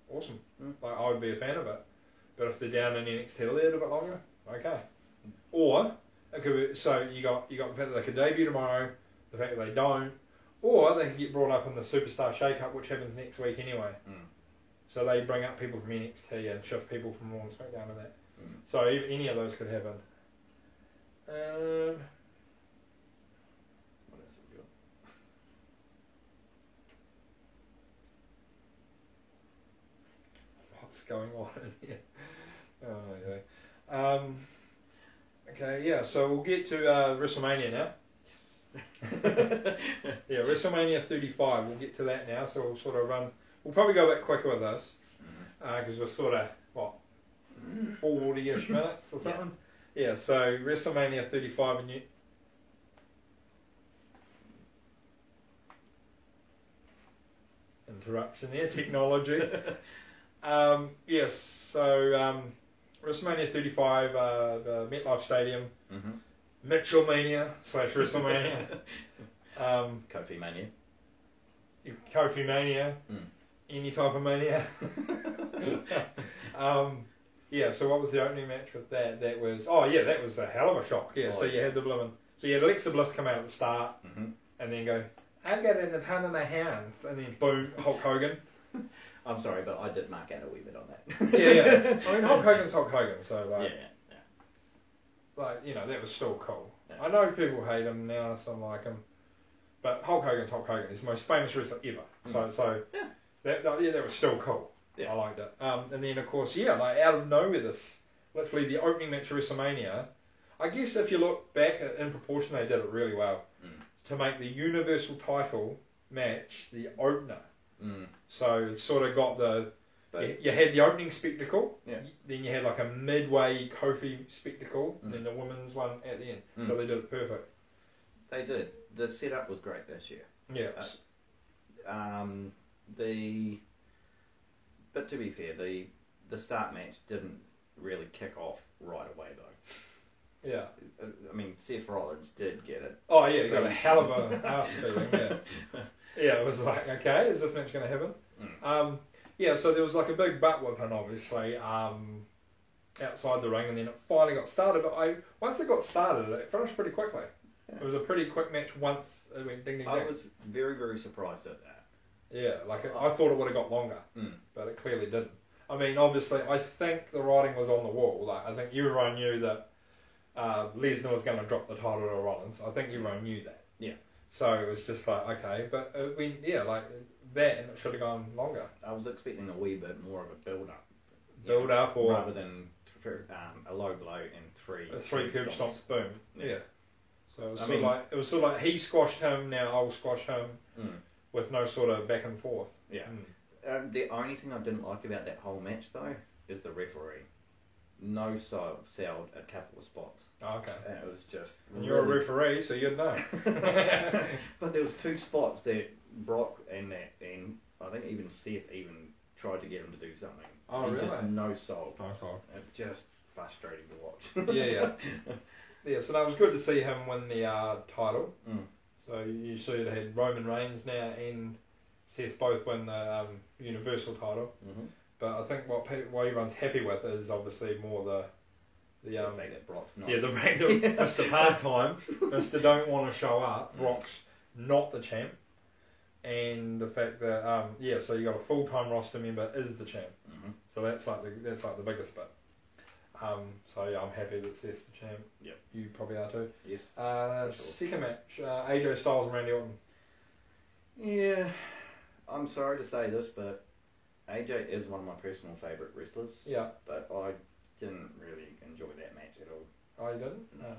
awesome. Like I would be a fan of it. But if they're down in NXT a little bit longer, okay. Or it could be, so you got the fact that they could debut tomorrow, the fact that they don't, or they could get brought up in the Superstar Shake-Up, which happens next week anyway. So they bring up people from NXT and shift people from Raw and SmackDown to that. So any of those could happen. What else have we got? What's going on in here? Oh, yeah. Okay, yeah, so we'll get to WrestleMania now. Yeah, WrestleMania 35, we'll get to that now, so we'll sort of we'll probably go a bit quicker with this, because we're sort of, 40-ish minutes or something? Yeah, so WrestleMania 35 and interruption there, technology. Yes, so WrestleMania 35, the MetLife Stadium, Mitchellmania / WrestleMania, Kofi Mania. Kofi Mania, any type of mania. Yeah, so what was the opening match with that? That was a hell of a shock. Yeah, so you had the blooming So you had Alexa Bliss come out at the start, and then go, "I got it in the palm of my hand," and then boom, Hulk Hogan. I'm sorry, but I did mark out a wee bit on that. yeah. I mean, Hulk Hogan's Hulk Hogan, so like, yeah. like that was still cool. Yeah. I know people hate him now, some like him, but Hulk Hogan's Hulk Hogan. He's the most famous wrestler ever. So that was still cool. Yeah. I liked it. And then of course, like out of nowhere, this literally the opening match of WrestleMania. I guess if you look back in proportion, they did it really well to make the Universal title match the opener. So it sort of got you had the opening spectacle, then you had like a midway Kofi spectacle, and then the women's one at the end. So they did it perfect. They did. The setup was great this year. Yeah. But to be fair, the start match didn't really kick off right away though. Yeah. I mean, Seth Rollins did get it. Oh yeah, he got a hell of a ass feeling. Yeah. Yeah, it was like, okay, is this match going to happen? Yeah, so there was like a big butt whipping, obviously, outside the ring, and then it finally got started. But once it got started, it finished pretty quickly. Yeah. It was a pretty quick match once it went ding ding ding. I was very, very surprised at that. Yeah, I thought it would have got longer, but it clearly didn't. I mean, obviously, I think the writing was on the wall. Like, I think everyone knew that Lesnar was going to drop the title to Rollins. I think everyone knew that. Yeah. So it was just like, okay, but like that, and it should have gone longer. I was expecting a wee bit more of a build-up. Build-up, or rather than a low blow and three curb stomps, boom. Yeah. So it was it was sort of like he squashed him, now I'll squash him, with no sort of back and forth. Yeah. The only thing I didn't like about that whole match though is the referee. No sold a couple of spots. Oh, okay. And it was just. And you're a referee, so you'd know. But there was 2 spots that Brock and I think even Seth even tried to get him to do something. Oh, really? Just no sold. No sold. It's just frustrating to watch. Yeah. Yeah, so that was good to see him win the title. So you see they had Roman Reigns now and Seth both win the Universal title. But I think what everyone's happy with is obviously more the fact that Brock's not. Yeah, the fact that Mr. Part-Time, Mr. Don't Want to Show Up, Brock's not the champ. And the fact that so you got a full-time roster member is the champ. So that's like the biggest bit. So yeah, I'm happy that Seth's the champ. Yep. You probably are too. Yes. Sure. Second match, AJ Styles and Randy Orton. Yeah, I'm sorry to say this, but AJ is one of my personal favourite wrestlers. Yeah. But I didn't really enjoy that match at all. Oh, you didn't? No.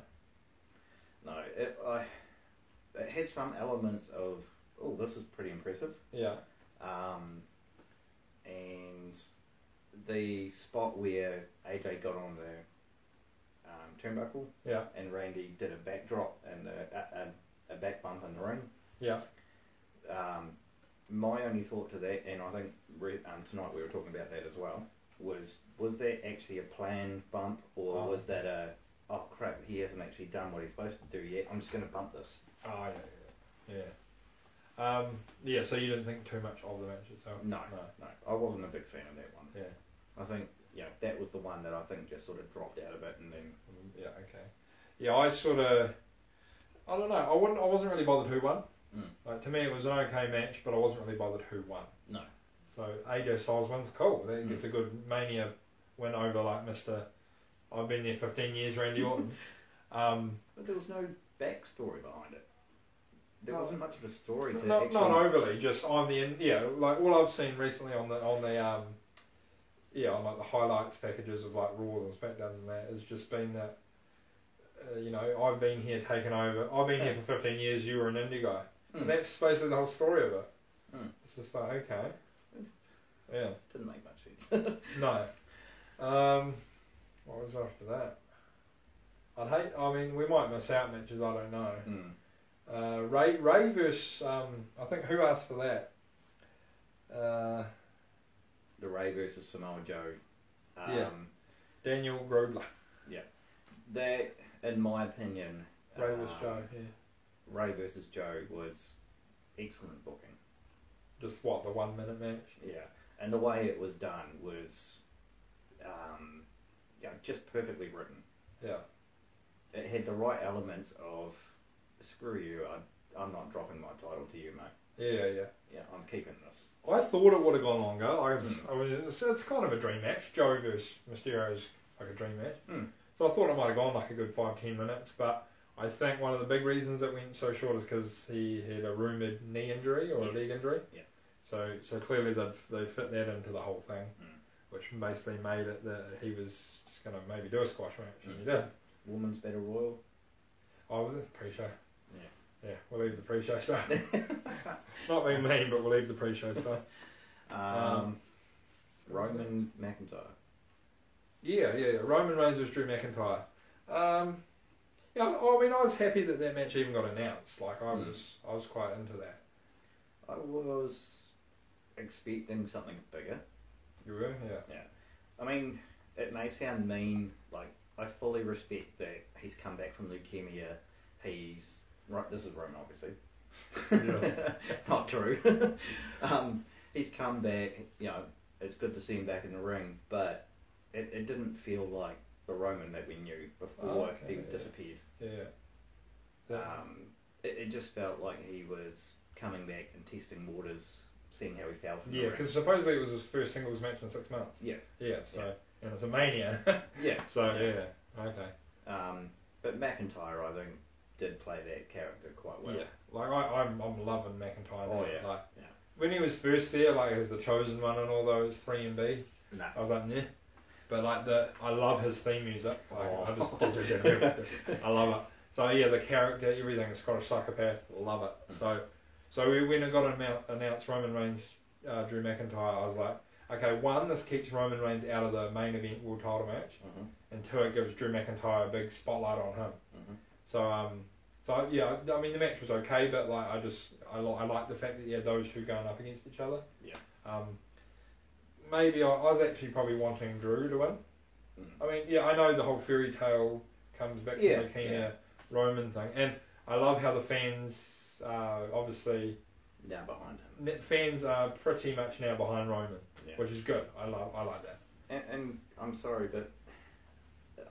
No, it had some elements of, oh, this is pretty impressive. Yeah. And the spot where AJ got on the turnbuckle, and Randy did a backdrop and a back bump in the ring. Yeah. My only thought to that, and I think tonight we were talking about that as well, was that actually a planned bump, or was that oh crap, he hasn't actually done what he's supposed to do yet, I'm just going to bump this. Oh, yeah. So you didn't think too much of the match itself? No. I wasn't a big fan of that one. Yeah. I think, that was the one that I think just sort of dropped out a bit, and then... Yeah, okay. Yeah, I don't know, I wasn't really bothered who won. Like, to me it was an okay match, but I wasn't really bothered who won. No. So AJ Styles wins, cool. That gets a good Mania win over like Mr. I've been there 15 years, Randy Orton. But there was no backstory behind it. There wasn't much of a story to not overly, just on the end. Yeah, like what I've seen recently on like the highlights packages of like Raws and Smackdowns and that has just been that I've been here taking over. I've been here for 15 years. You were an indie guy, and that's basically the whole story of it. It's just like okay, yeah, didn't make much sense. No. What was after that? I mean, we might miss out matches. I don't know. Ray versus I think who asked for that? The Ray versus Samoa Joe. Daniel Grodler. Yeah, that in my opinion, Ray versus Joe. Yeah. Ray versus Joe was excellent booking. Just what, the 1 minute match? Yeah, and the way it was done was, just perfectly written. Yeah. It had the right elements of screw you. I'm not dropping my title to you, mate. Yeah. Yeah, I'm keeping this. I thought it would have gone longer. It's kind of a dream match. Joe versus Mysterio is like a dream match. So I thought it might have gone like a good 5-10 minutes, but I think one of the big reasons it went so short is because he had a rumoured knee injury or a leg injury. Yeah. So clearly they fit that into the whole thing, which basically made it that he was just going to maybe do a squash match, and he did. Women's Battle Royal. Oh, was it pre-show? Yeah, we'll leave the pre-show stuff. Not being mean, but we'll leave the pre-show stuff. Roman McIntyre. Yeah. Roman Reigns versus Drew McIntyre. I was happy that match even got announced. Like I was quite into that. I was expecting something bigger. You were, yeah. I mean, it may sound mean. Like I fully respect that he's come back from leukemia. This is Roman, obviously. Yeah. Not true. He's come back. It's good to see him back in the ring, but it didn't feel like the Roman that we knew before he disappeared. Yeah. It just felt like he was coming back and testing waters, seeing how he felt. Yeah, because supposedly it was his first singles match in 6 months. Yeah. And it's a Mania. Yeah. Okay. But McIntyre, I think, did play that character quite well. Yeah, like I'm loving McIntyre now. Oh yeah. Like when he was first there, like as the chosen one and all those 3MB, I was like, nah. But like I love his theme music. Like I love it. So yeah, the character, everything, Scottish Psychopath, love it. So when it got announced Roman Reigns, Drew McIntyre, I was like, okay, one, this keeps Roman Reigns out of the main event world title match, and two, it gives Drew McIntyre a big spotlight on him. So yeah, I mean the match was okay, but like I like the fact that you had those two going up against each other. Yeah. Maybe I was actually probably wanting Drew to win. I mean, yeah, I know the whole fairy tale comes back to the leukemia Roman thing, and I love how the fans obviously now behind him. Fans are pretty much now behind Roman, which is good. I like that. And I'm sorry, but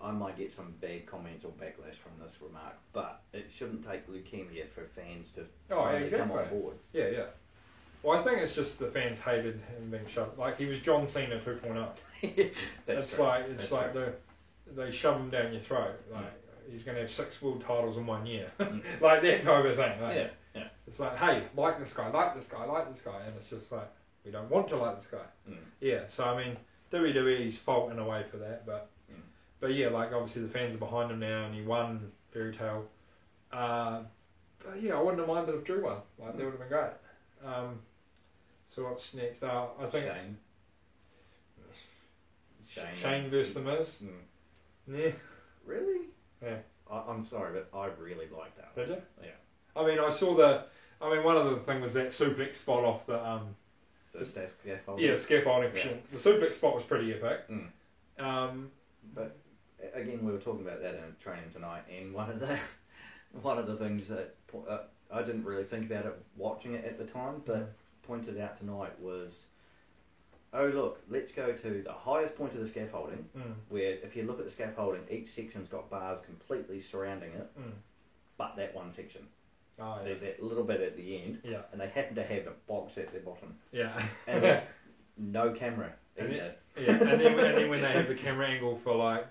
I might get some bad comments or backlash from this remark, but it shouldn't take leukemia for fans to come on board. Yeah. Well, I think it's just the fans hated him being shoved. Like he was John Cena 2.0. It's like they shove him down your throat. Like he's going to have 6 world titles in 1 year, like that type of thing. Like, yeah. It's like, hey, like this guy, and it's just like we don't want to like this guy. Yeah. So I mean, WWE's fault in a way for that, but yeah, like obviously the fans are behind him now, and he won Fairy Tale. But yeah, I wouldn't have minded if Drew won. Like that would have been great. So what's next? I think Shane versus The Miz. Yeah. Really? Yeah. I'm sorry, but I really liked that. Did you? Yeah. I mean, one of the things was that suplex spot off the scaffolding. Yeah, scaffolding. Yeah. The suplex spot was pretty epic. But again, we were talking about that in training tonight, and one of the things that I didn't really think about it watching it at the time, but pointed out tonight was, oh look, let's go to the highest point of the scaffolding, where if you look at the scaffolding, each section's got bars completely surrounding it, but that one section. There's that little bit at the end, and they happen to have a box at the bottom. Yeah. And there's no camera. And then when they have the camera angle for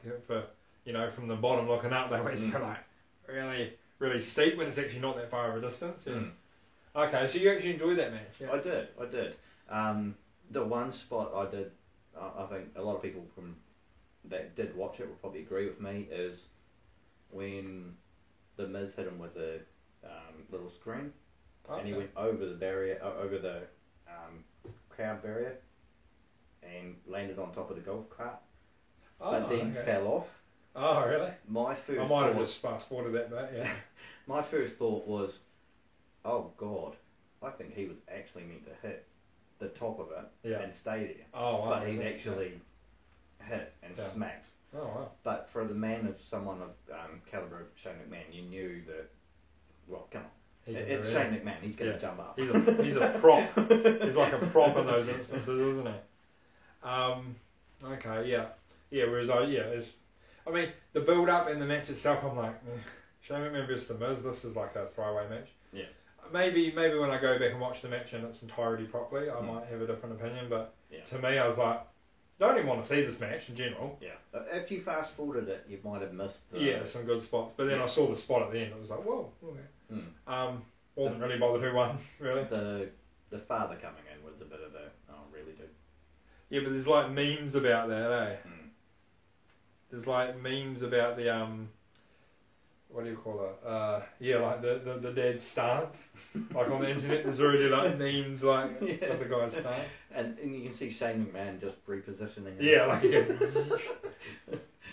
from the bottom looking up, they always go like really, really steep when it's actually not that far of a distance. Yeah. Okay, so you actually enjoyed that match? Yeah. I did. The one spot I did, I think a lot of people that did watch it will probably agree with me, is when the Miz hit him with a little screen, and he went over the barrier, over the crowd barrier, and landed on top of the golf cart, but then fell off. Oh, really? I might have just fast forwarded that bit, yeah. My first thought was, oh God, I think he was actually meant to hit the top of it and stay there. Oh, wow. But he's actually hit and smacked. Oh, wow. But for the man of someone of calibre of Shane McMahon, you knew that, well, come on. It's Shane McMahon, he's going to jump up. He's a prop. He's like a prop in those instances, isn't he? Okay, yeah. Yeah, whereas the build up and the match itself, I'm like, Shane McMahon versus The Miz, this is like a throwaway match. Yeah. Maybe when I go back and watch the match in its entirety properly, I might have a different opinion, but to me, I was like, don't even want to see this match in general. Yeah. If you fast forwarded it, you might have missed some good spots. But then I saw the spot at the end, it was like, whoa, okay. Wasn't really bothered who won, really. The father coming in was a bit of a, oh, really, dude. Yeah, but there's like memes about that, eh? There's like memes about the, what do you call it? Like the dad's stance. Like on the internet, there's already like memes like of the guy's stance. And you can see Shane McMahon just repositioning. Yeah, like he goes.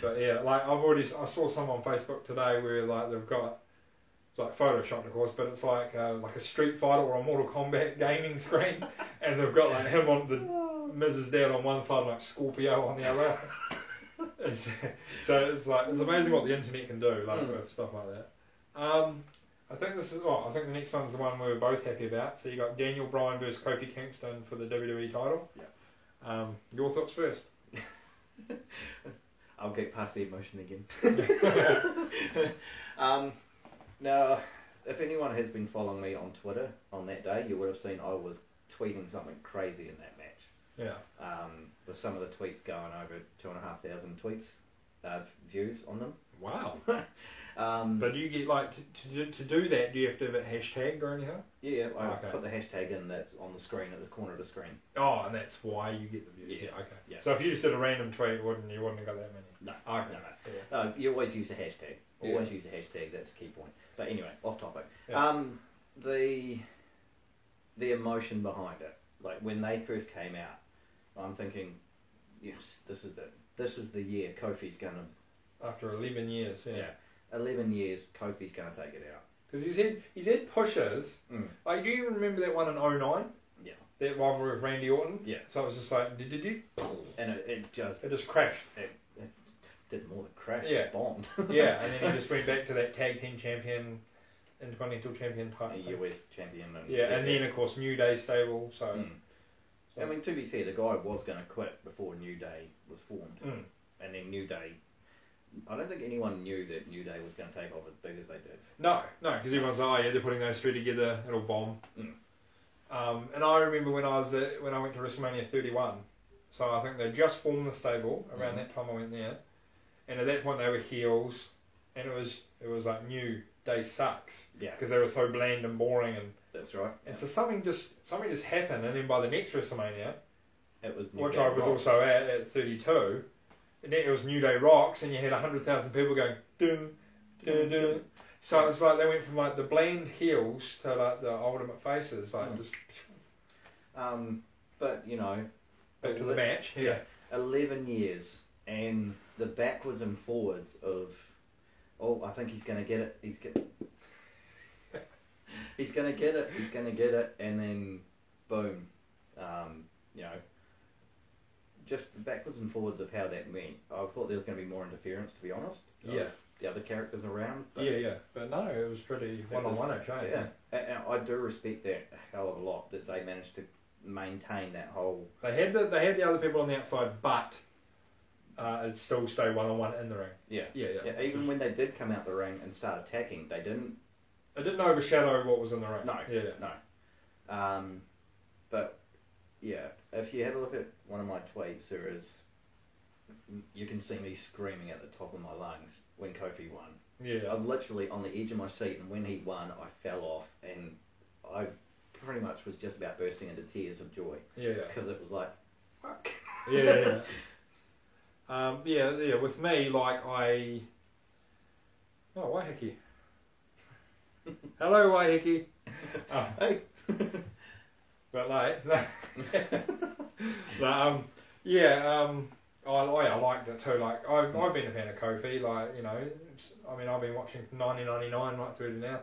But yeah, like I saw some on Facebook today where like they've got, it's like photoshopped of course, but it's like a Street Fighter or a Mortal Kombat gaming screen, and they've got like him on the Mrs. Dad on one side and like Scorpio on the other. So it's like, it's amazing what the internet can do, like with stuff like that. I think the next one's the one we were both happy about. So you got Daniel Bryan versus Kofi Kingston for the WWE title. Yeah. Your thoughts first. I'll get past the emotion again. Now, if anyone has been following me on Twitter on that day, you would have seen I was tweeting something crazy in that match. Yeah. With some of the tweets going over 2,500 tweets, views on them. Wow. But do you get like to do that? Do you have to have it hashtagged or anything? Yeah, I put the hashtag in that's on the screen at the corner of the screen. Oh, and that's why you get the views. Yeah. Okay. Yeah. So if you just did a random tweet, you wouldn't have got that many? No. Okay. No. Yeah. You always use a hashtag. Always use a hashtag. That's the key point. But anyway, off topic. Yeah. The emotion behind it, like when they first came out, I'm thinking, yes, this is the year Kofi's gonna. After 11 years, yeah. 11 years, Kofi's gonna take it out. Because he's had pushes. Like, do you remember that one in 2009? Yeah. That rivalry with Randy Orton. Yeah. So it was just like, and it just crashed. It did more than crash. Yeah. It bombed. Yeah, and then he just went back to that tag team champion, Intercontinental champion type. US champion. And then of course New Day stable. So. I mean, to be fair, the guy was going to quit before New Day was formed, and then New Day. I don't think anyone knew that New Day was going to take off as big as they did. No, because everyone's like, oh yeah, they're putting those three together, it'll bomb. And I remember when I went to WrestleMania 31, so I think they just formed the stable around that time I went there, and at that point they were heels, and it was like New Day sucks, because they were so bland and boring, and that's right. And so something just happened, and then by the next WrestleMania, it was which I was also at 32. And then it was New Day Rocks, and you had 100,000 people going dun dun dun. So it's like they went from like the bland heels to like the ultimate faces, like just. But you know, back to the match. Yeah. 11 years, and the backwards and forwards of, I think he's going to get it. He's going to get it. He's going to get it, and then boom, you know. Just the backwards and forwards of how that went. I thought there was going to be more interference, to be honest. Yeah. The other characters around. But But no, it was pretty one-on-one actually. Yeah. And I do respect that a hell of a lot, that they managed to maintain that whole... They had the other people on the outside, but it still stayed one-on-one in the ring. Yeah. Even when they did come out the ring and start attacking, they didn't... It didn't overshadow what was in the ring. No. No. But... Yeah, if you have a look at one of my tweets, you can see me screaming at the top of my lungs when Kofi won. Yeah. I'm literally on the edge of my seat, and when he won, I fell off, and I pretty much was just about bursting into tears of joy. Yeah. Because it was like, fuck. Yeah. With me, like Oh, Waiheke. Hello, Waiheke. Hey. But like, I liked it too. Like I've been a fan of Kofi. Like, you know, I mean, I've been watching from 1999 right through to now.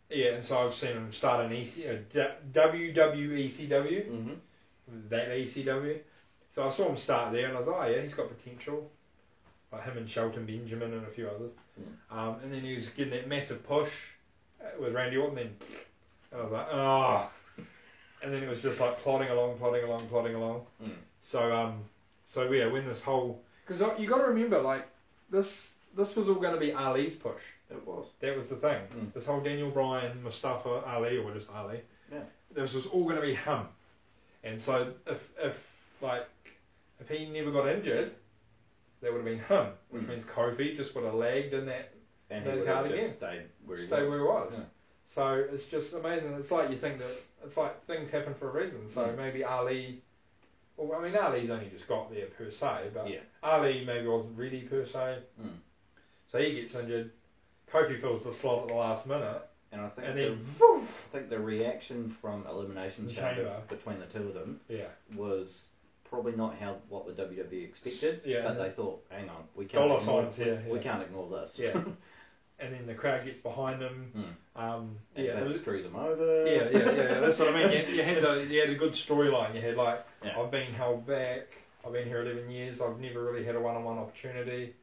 Yeah, and so I've seen him start an WWECW, that ECW. So I saw him start there, and I was like, oh yeah, he's got potential. Like him and Shelton Benjamin and a few others. And then he was getting that massive push with Randy Orton. And I was like, oh. And then it was just like plodding along. So when this whole... Because you got to remember, like, this was all going to be Ali's push. It was. That was the thing. This whole Daniel Bryan, Mustafa Ali, or just Ali. Yeah. This was all going to be him. And so if he never got injured, that would have been him, which means Kofi just would have lagged in that and he would have just stayed where he was. Yeah. So it's just amazing. It's like you think that it's like things happen for a reason. So maybe Ali. Well, I mean, Ali's only just got there per se, but Ali maybe wasn't ready per se. So he gets injured. Kofi fills the slot at the last minute. And I think, I think the reaction from Elimination Chamber between the two of them was probably not what the WWE expected, but they thought, hang on, we can't ignore this. Yeah. And then the crowd gets behind him. It screws him over. Yeah. That's what I mean. You had a good storyline. You had I've been held back. I've been here 11 years. I've never really had a one-on-one opportunity.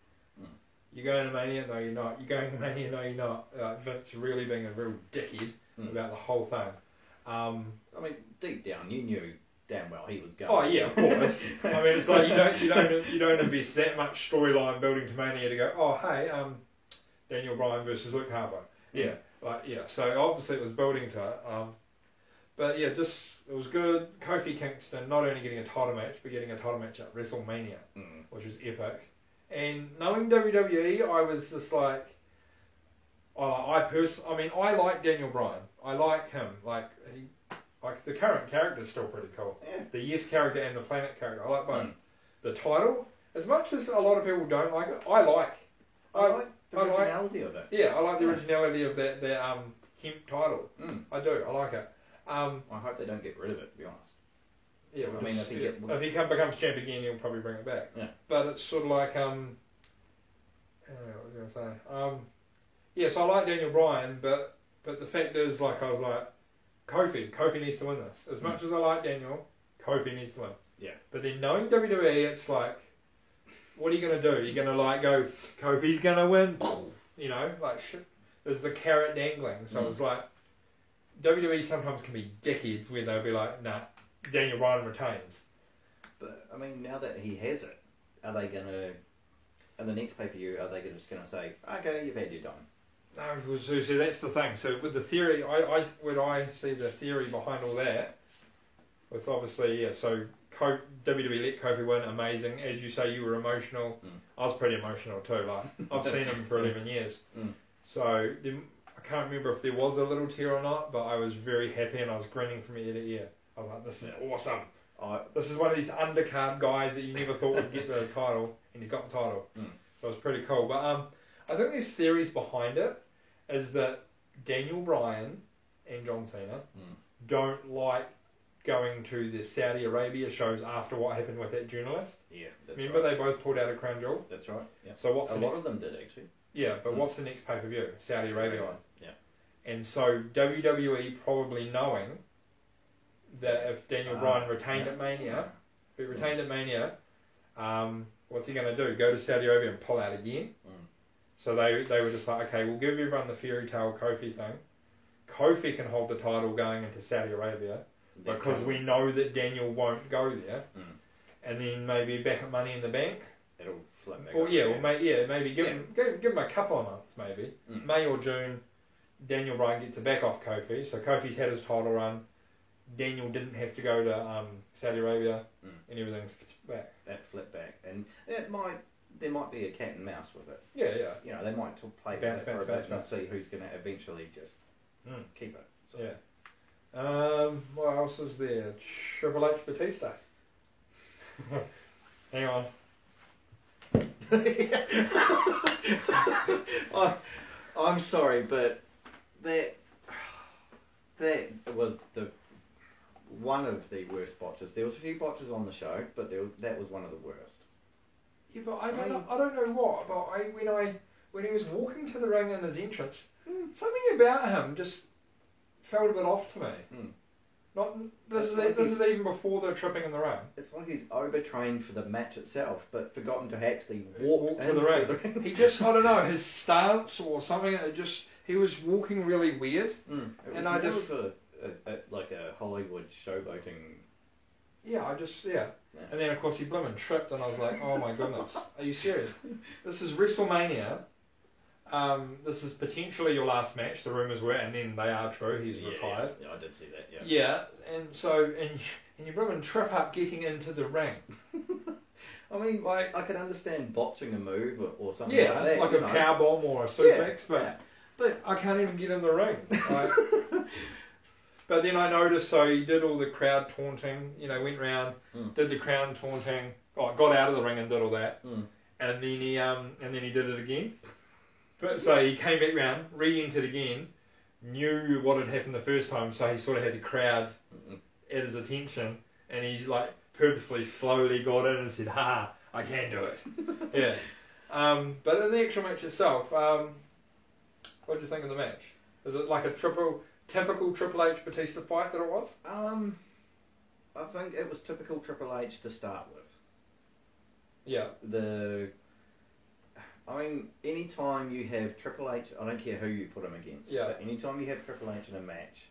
You're going to Mania? No, you're not. You're going to Mania? No, you're not. Vince really being a real dickhead about the whole thing. I mean, deep down, you knew damn well he was going. Oh yeah, of course. I mean, it's like you don't invest that much storyline building to Mania to go. Oh hey, Daniel Bryan versus Luke Harper. So obviously it was building to it. But yeah, just it was good. Kofi Kingston not only getting a title match, but getting a title match at WrestleMania, which was epic. And knowing WWE, I was just like, I like Daniel Bryan. I like him. Like the current character is still pretty cool. Yeah. The Yes character and the Planet character, I like both. The title, as much as a lot of people don't like it, I like the originality of it. Yeah, I like the originality of that Hemp title. I do. I like it. I hope they don't get rid of it, to be honest. Yeah, I mean, if he becomes champ again, he'll probably bring it back. Yeah. But it's sort of like what was I going to say? So I like Daniel Bryan, but the fact is, I was like, Kofi needs to win this. As much as I like Daniel, Kofi needs to win. Yeah. But then knowing WWE, it's like, what are you going to do? You're going to go, Kofi's going to win? Shit. There's the carrot dangling. So it's like, WWE sometimes can be dickheads where they'll be like, nah, Daniel Bryan retains. But, I mean, now that he has it, are they going to, in the next pay-per-view, are they just going to say, okay, you've had your time? No, so that's the thing. So with the theory, I see the theory behind all that, with obviously, so WWE let Kofi win, amazing. As you say, you were emotional. I was pretty emotional too. Like I've seen him for 11 years. So I can't remember if there was a little tear or not, but I was very happy and I was grinning from ear to ear. I was like, this is awesome. This is one of these undercard guys that you never thought would get the title, and he's got the title. So it was pretty cool. But I think there's theories behind it, is that Daniel Bryan and John Cena don't like going to the Saudi Arabia shows after what happened with that journalist. Yeah, remember they both pulled out a crown jewel? That's right. Yeah. So what's a lot of them did actually. Yeah, but what's the next pay-per-view? Saudi Arabia one. Yeah. And so WWE probably knowing that if Daniel Bryan retained at Mania, what's he going to do? Go to Saudi Arabia and pull out again? So they were just like, okay, we'll give everyone the fairy tale Kofi thing. Kofi can hold the title going into Saudi Arabia because we know that Daniel won't go there. And then maybe back at Money in the Bank. It'll flip back. Maybe give him a couple of months, maybe. May or June, Daniel Bryan gets it back off Kofi. So Kofi's had his title run. Daniel didn't have to go to Saudi Arabia, and everything's back. That flip back, and there might be a cat and mouse with it. Yeah. They might play with it for a bit and see who's going to eventually just keep it. So. Yeah. What else was there? Triple H Batista. Hang on. I'm sorry, but that was one of the worst botches. There was a few botches on the show, but that was one of the worst. Yeah, but I don't know what. But when he was walking to the ring in his entrance, something about him just felt a bit off to me. This is even before the tripping in the ring. It's like he's overtrained for the match itself, but forgotten to actually walk to the ring. He just, I don't know, his stance or something. He was walking really weird. It was like a Hollywood showboating. Yeah. And then of course he bloomin' tripped, and I was like, oh my goodness, are you serious? This is WrestleMania. this is potentially your last match, the rumours were, and then they are true, he's retired. Yeah, I did see that, yeah. Yeah, and so, and you bring trip up getting into the ring. I mean, like, I can understand botching a move or something like that. Like a power bomb or a suplex, but I can't even get in the ring. But then I noticed, so he did all the crowd taunting, went round, did the crowd taunting, got out of the ring and did all that, and then he did it again. But so he came back round, re-entered again, knew what had happened the first time, so he sort of had the crowd at his attention, and he purposely slowly got in and said, "Ha, I can do it." Yeah. But in the actual match itself, what did you think of the match? Is it like a typical Triple H Batista fight that it was? I think it was typical Triple H to start with. Yeah. I mean, anytime you have Triple H, I don't care who you put him against, but anytime you have Triple H in a match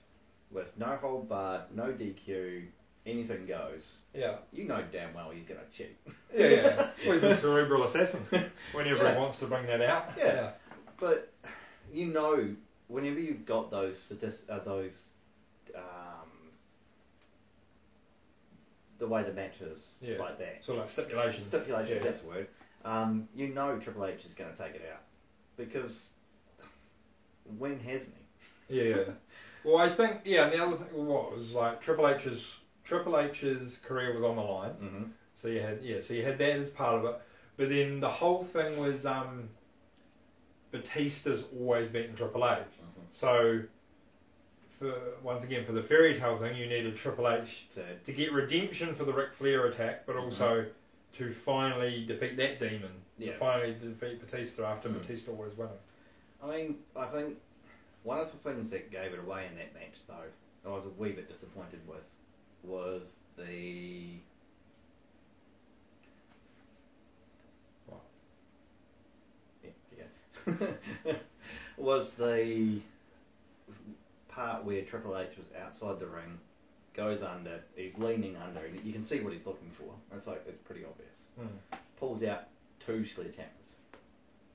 with no hold barred, no DQ, anything goes, you know damn well he's going to cheat. Yeah. Well, he's a cerebral assassin whenever he wants to bring that out. Yeah. But, whenever you've got those the way the match is like that. So like stipulations. Stipulations, that's the word. Triple H is going to take it out. Because when hasn't he? Yeah. Well, I think, and the other thing was like Triple H's career was on the line. Mm-hmm. So you had that as part of it. But then the whole thing was Batista's always beaten Triple H. Mm-hmm. So once again, for the fairy tale thing, you needed Triple H to get redemption for the Ric Flair attack, but also to finally defeat that demon. To finally defeat Batista after Batista was winning. I mean, I think one of the things that gave it away in that match, though, I was a wee bit disappointed with, was the... What? Yeah. was the part where Triple H was outside the ring, goes under, he's leaning under, and you can see what he's looking for. It's pretty obvious. Pulls out 2 sledgehammers,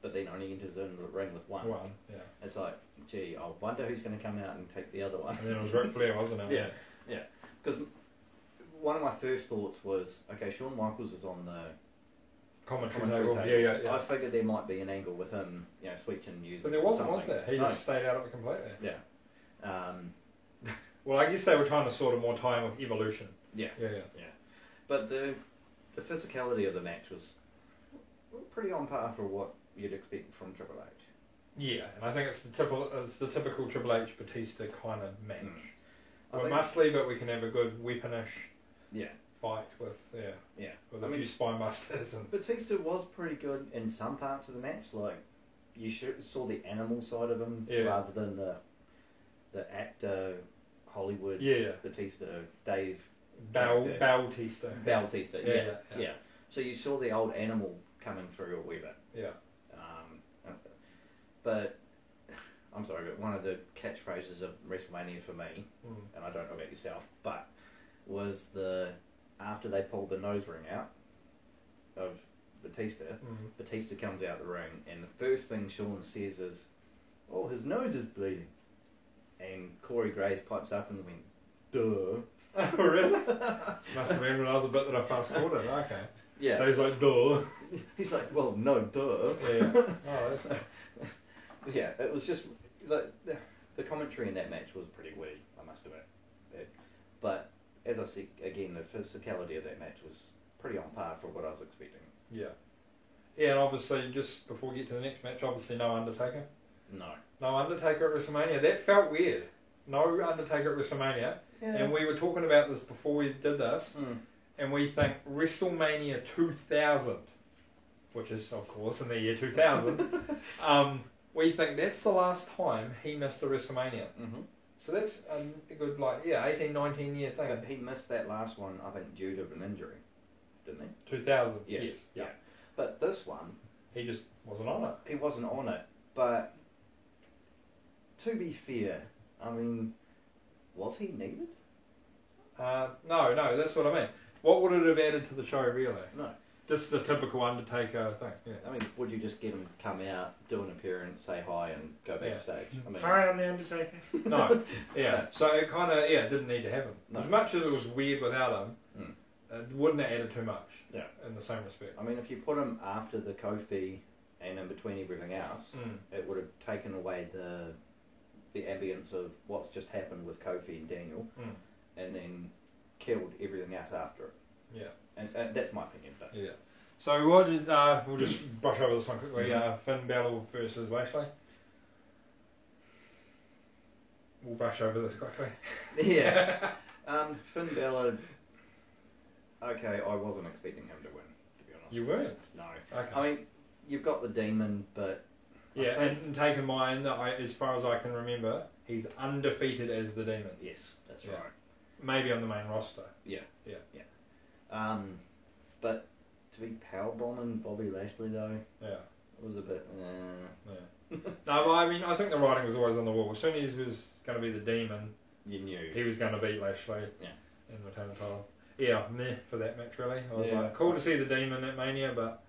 but then only enters in the ring with one. It's like, gee, I wonder who's going to come out and take the other one. And then it was Ric Flair, wasn't it? Yeah. Because one of my first thoughts was, okay, Shawn Michaels is on the commentary table. Yeah. I figured there might be an angle with him, switching music. But there wasn't, was there? He just stayed out of it completely. Yeah. Well, I guess they were trying to sort of more time with Evolution. Yeah. But the physicality of the match was pretty on par for what you'd expect from Triple H. Yeah, and I think it's the typical Triple H Batista kind of match. We're muscly, but we can have a good weaponish fight with a few spine busters. And Batista was pretty good in some parts of the match. Like you saw the animal side of him rather than the actor Hollywood Batista, Dave Bautista. Bautista, yeah. So you saw the old animal coming through a wee bit. Yeah. But I'm sorry, but one of the catchphrases of WrestleMania for me, and I don't know about yourself, but was after they pulled the nose ring out of Batista, Batista comes out the ring, and the first thing Shawn says is, "Oh, his nose is bleeding," and Corey Graves pipes up and went, "Duh." Oh, really? Must have been another bit that I fast forwarded. Okay. Yeah. So he's like, "Duh." He's like, "Well, no, duh." Yeah. Oh, that's nice. Yeah, it was just the commentary in that match was pretty witty, I must admit. But as I said again, the physicality of that match was pretty on par for what I was expecting. Yeah. Yeah, and obviously, just before we get to the next match, obviously no Undertaker. No Undertaker at WrestleMania. That felt weird. No Undertaker at WrestleMania. Yeah. And we were talking about this before we did this, and we think WrestleMania 2000, which is, of course, in the year 2000, we think that's the last time he missed a WrestleMania. So that's a good, 18, 19 year thing. But he missed that last one, I think, due to an injury, didn't he? 2000, yes. Yeah. But this one... He just wasn't on it. He wasn't on it, but to be fair, I mean, was he needed? No, that's what I mean. What would it have added to the show, really? No. Just the typical Undertaker thing. Yeah. I mean, would you just get him to come out, do an appearance, say hi, and go backstage? I mean, Hi, I'm the Undertaker. No, yeah. So it kind of didn't need to happen. No. As much as it was weird without him, it wouldn't have added too much. Yeah. In the same respect. I mean, if you put him after the Kofi and in between everything else, it would have taken away the ambience of what's just happened with Kofi and Daniel, and then killed everything else after it. Yeah. And that's my opinion. But. Yeah. So what is, we'll just brush over this one quickly. Finn Balor versus Lashley. We'll brush over this quickly. Yeah. Finn Balor. Okay, I wasn't expecting him to win, to be honest. You weren't? No. Okay. I mean, you've got the demon, but... Yeah, and take in mind that, as far as I can remember, he's undefeated as the demon. Yes, that's right. Maybe on the main roster. Yeah. Yeah. But to be powerbombing Bobby Lashley, though, yeah, it was a bit... Yeah. No, but I mean, I think the writing was always on the wall. As soon as he was going to be the demon, you knew. He was going to beat Lashley and retain the title. Yeah, meh for that match, really. I was like, cool to see the demon at Mania, but...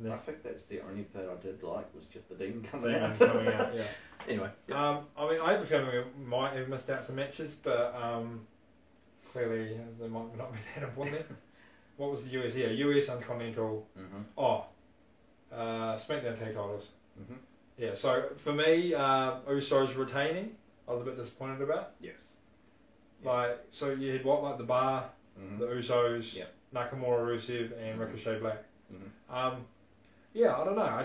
I think that's the only bit I did like, was just the demon coming out. Yeah. Anyway. I mean, I have a feeling we might have missed out some matches, but clearly they might not be that important. What was the US? Yeah, US Intercontinental. SmackDown Tag Titles. Yeah, so for me, Usos retaining, I was a bit disappointed about. Yes. Like, so you had what, like the Bar, the Usos, Nakamura, Rusev, and Ricochet Black. Yeah, I don't know. I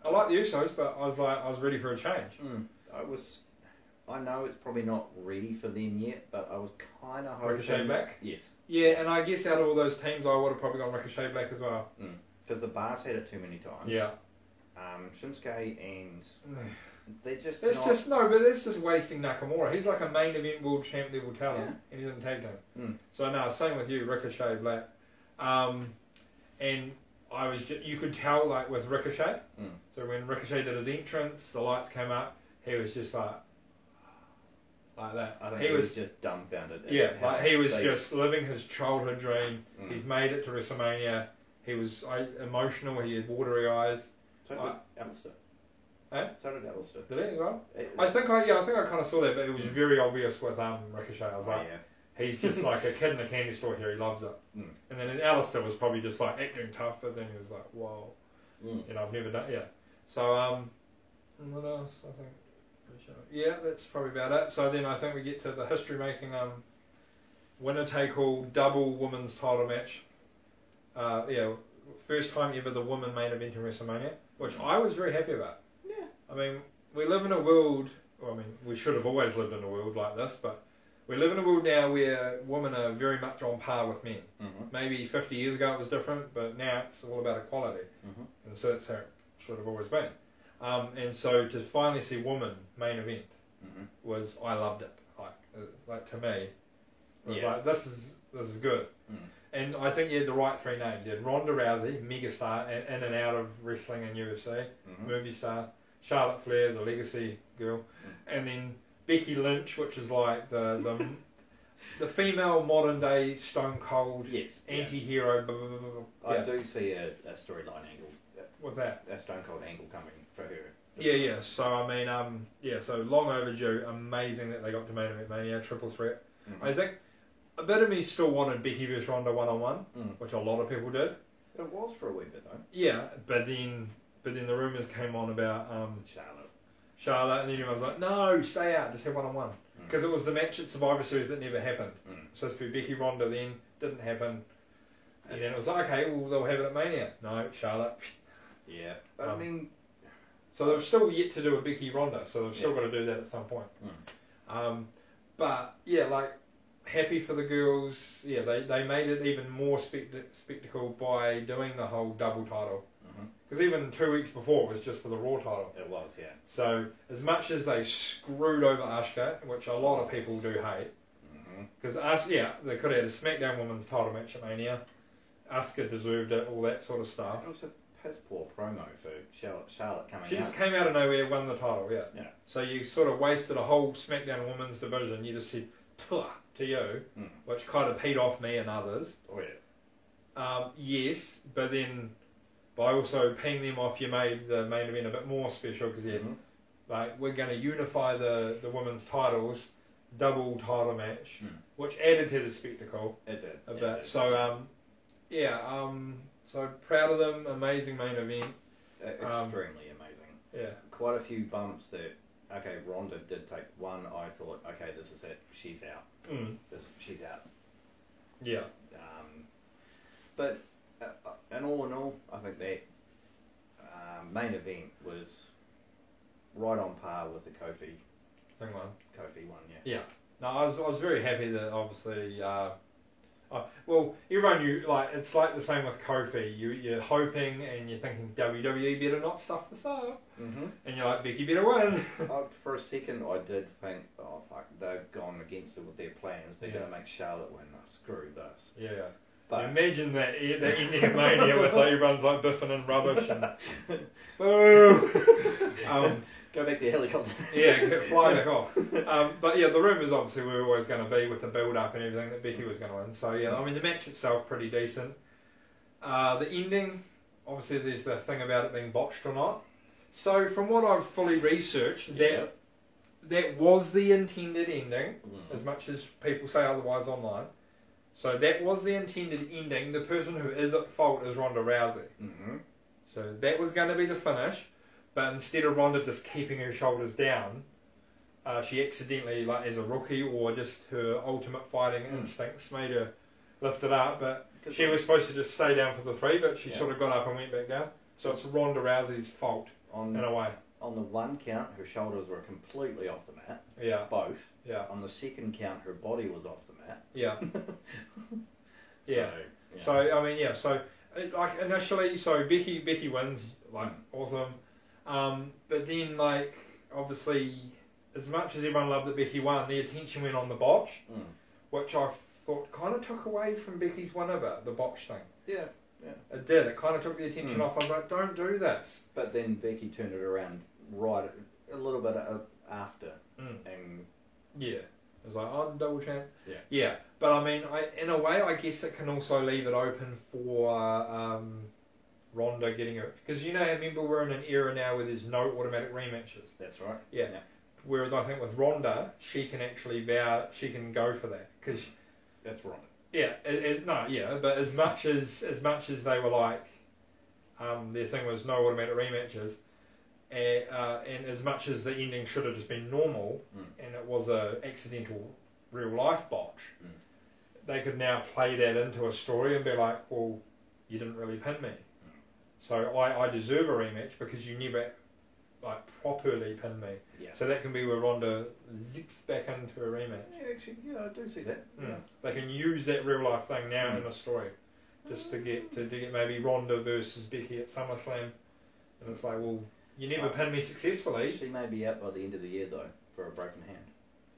like the Usos, but I was ready for a change. I know it's probably not ready for them yet, but I was kind of hoping... Ricochet Black? Yes. Yeah, and I guess out of all those teams, I would have probably gone Ricochet Black as well. Because the Bar's had it too many times. Yeah. Shinsuke and... They're just but that's just wasting Nakamura. He's like a main event world champ level talent, and he's in tag team. So no, same with you, Ricochet Black. And I was you could tell, like, with Ricochet, so when Ricochet did his entrance, the lights came up, he was just like that. I think he was just dumbfounded. Yeah, like he was just living his childhood dream. He's made it to WrestleMania. He was emotional, he had watery eyes. So did Alistair. Eh? So did Alistair. Did he as well? I think I kind of saw that, but it was very obvious with Ricochet. I was like, he's just like a kid in a candy store here. He loves it. And then Alistair was probably just like acting tough, but then he was like, whoa, you know, I've never done. Yeah. So what else? I think. Yeah, that's probably about it. So then I think we get to the history making winner take all double women's title match. First time ever the woman main event in WrestleMania, which I was very happy about. Yeah. I mean, we live in a world. Well, I mean, we should have always lived in a world like this, but we live in a world now where women are very much on par with men. Maybe 50 years ago it was different, but now it's all about equality, and so that's how it sort of always been. And so to finally see woman main event was, I loved it. Like to me, it was like this is good. And I think you had the right three names. You had Ronda Rousey, megastar, in and out of wrestling and UFC, movie star. Charlotte Flair, the legacy girl, and then Becky Lynch, which is like the female modern day Stone Cold anti-hero. Blah, blah, blah, blah. I do see a storyline angle with that. A Stone Cold angle coming for her. Yeah. So I mean, so long overdue. Amazing that they got to Main Event Mania, triple threat. I think a bit of me still wanted Becky vs Ronda 1-on-1, which a lot of people did. It was for a wee bit though. Yeah, but then the rumours came on about Charlotte, and then everyone's like, no, stay out, just have 1-on-1. Because it was the match at Survivor Series that never happened. So it's for Becky Ronda then, didn't happen. And then it was like, okay, well, they'll have it at Mania. No, Charlotte. Yeah. But I mean... So they've still yet to do a Becky Ronda, so they've still got to do that at some point. But, yeah, like, happy for the girls. Yeah, they made it even more spectacle by doing the whole double title. Because even 2 weeks before it was just for the Raw title. It was, yeah. So as much as they screwed over Asuka, which a lot of people do hate, because they could have had a SmackDown Women's title match at Mania. Asuka deserved it, all that sort of stuff. It was a piss poor promo for Charlotte coming out. She just came out of nowhere, won the title, yeah. So you sort of wasted a whole SmackDown Women's division. You just said, "Puh," to you, which kind of peed off me and others. Oh yeah. Yes, but then by also peeing them off, you made the main event a bit more special because like we're going to unify the women's titles, double title match, which added to the spectacle. It did a bit. So so proud of them. Amazing main event. Extremely amazing. Yeah. Quite a few bumps that. Okay, Ronda did take one. I thought, okay, this is it. She's out. She's out. Yeah. But in all, I think that main event was right on par with the Kofi one. Yeah. Yeah. No, I was very happy that obviously. Well, everyone knew, like, it's like the same with Kofi. You're hoping and you're thinking WWE better not stuff this up, and you're like, Becky better win. For a second, I did think, oh fuck, they've gone against it with their plans. They're going to make Charlotte win. Screw this. Yeah. But imagine that the ending of Mania with like, everyone's like biffing and rubbish and boo. Go back to your helicopter. Yeah, fly back off. But yeah, the rumours obviously were always going to be with the build up and everything that Becky was going to win. So yeah, I mean the match itself pretty decent. The ending, obviously there's the thing about it being botched or not. So from what I've fully researched, that was the intended ending, as much as people say otherwise online. So that was the intended ending. The person who is at fault is Ronda Rousey. So that was going to be the finish. But instead of Ronda just keeping her shoulders down, she accidentally, like as a rookie or just her ultimate fighting instincts, made her lift it up. But she was supposed to just stay down for the 3, but she sort of got up and went back down. So it's Ronda Rousey's fault in a way. On the 1 count, her shoulders were completely off the mat. Yeah. Both. Yeah. On the 2nd count, her body was off the mat. Yeah. So I mean, yeah. So like initially, so Becky wins, like awesome. But then, like, obviously, as much as everyone loved that Becky won, the attention went on the botch, which I thought kind of took away from Becky's win a bit, the botch thing. Yeah. It did. It kind of took the attention off. I was like, don't do this. But then Becky turned it around right a little bit after. And yeah. It was like, oh, double champ. Yeah. Yeah. But I mean, in a way, I guess it can also leave it open for Ronda getting it. Because, you know, remember we're in an era now where there's no automatic rematches. That's right. Yeah. Whereas I think with Ronda, she can actually she can go for that. Cause that's Ronda. Yeah. But as much as they were like, their thing was no automatic rematches, and as much as the ending should have just been normal, and it was a accidental real life botch, they could now play that into a story and be like, well, you didn't really pin me, so I deserve a rematch because you never like properly pinned me. Yeah. So that can be where Ronda zips back into a rematch. Yeah, actually, I do see that. Yeah. They can use that real life thing now in a story, just to get maybe Ronda versus Becky at SummerSlam, and it's like, well, you never pinned me successfully. She may be out by the end of the year though for a broken hand.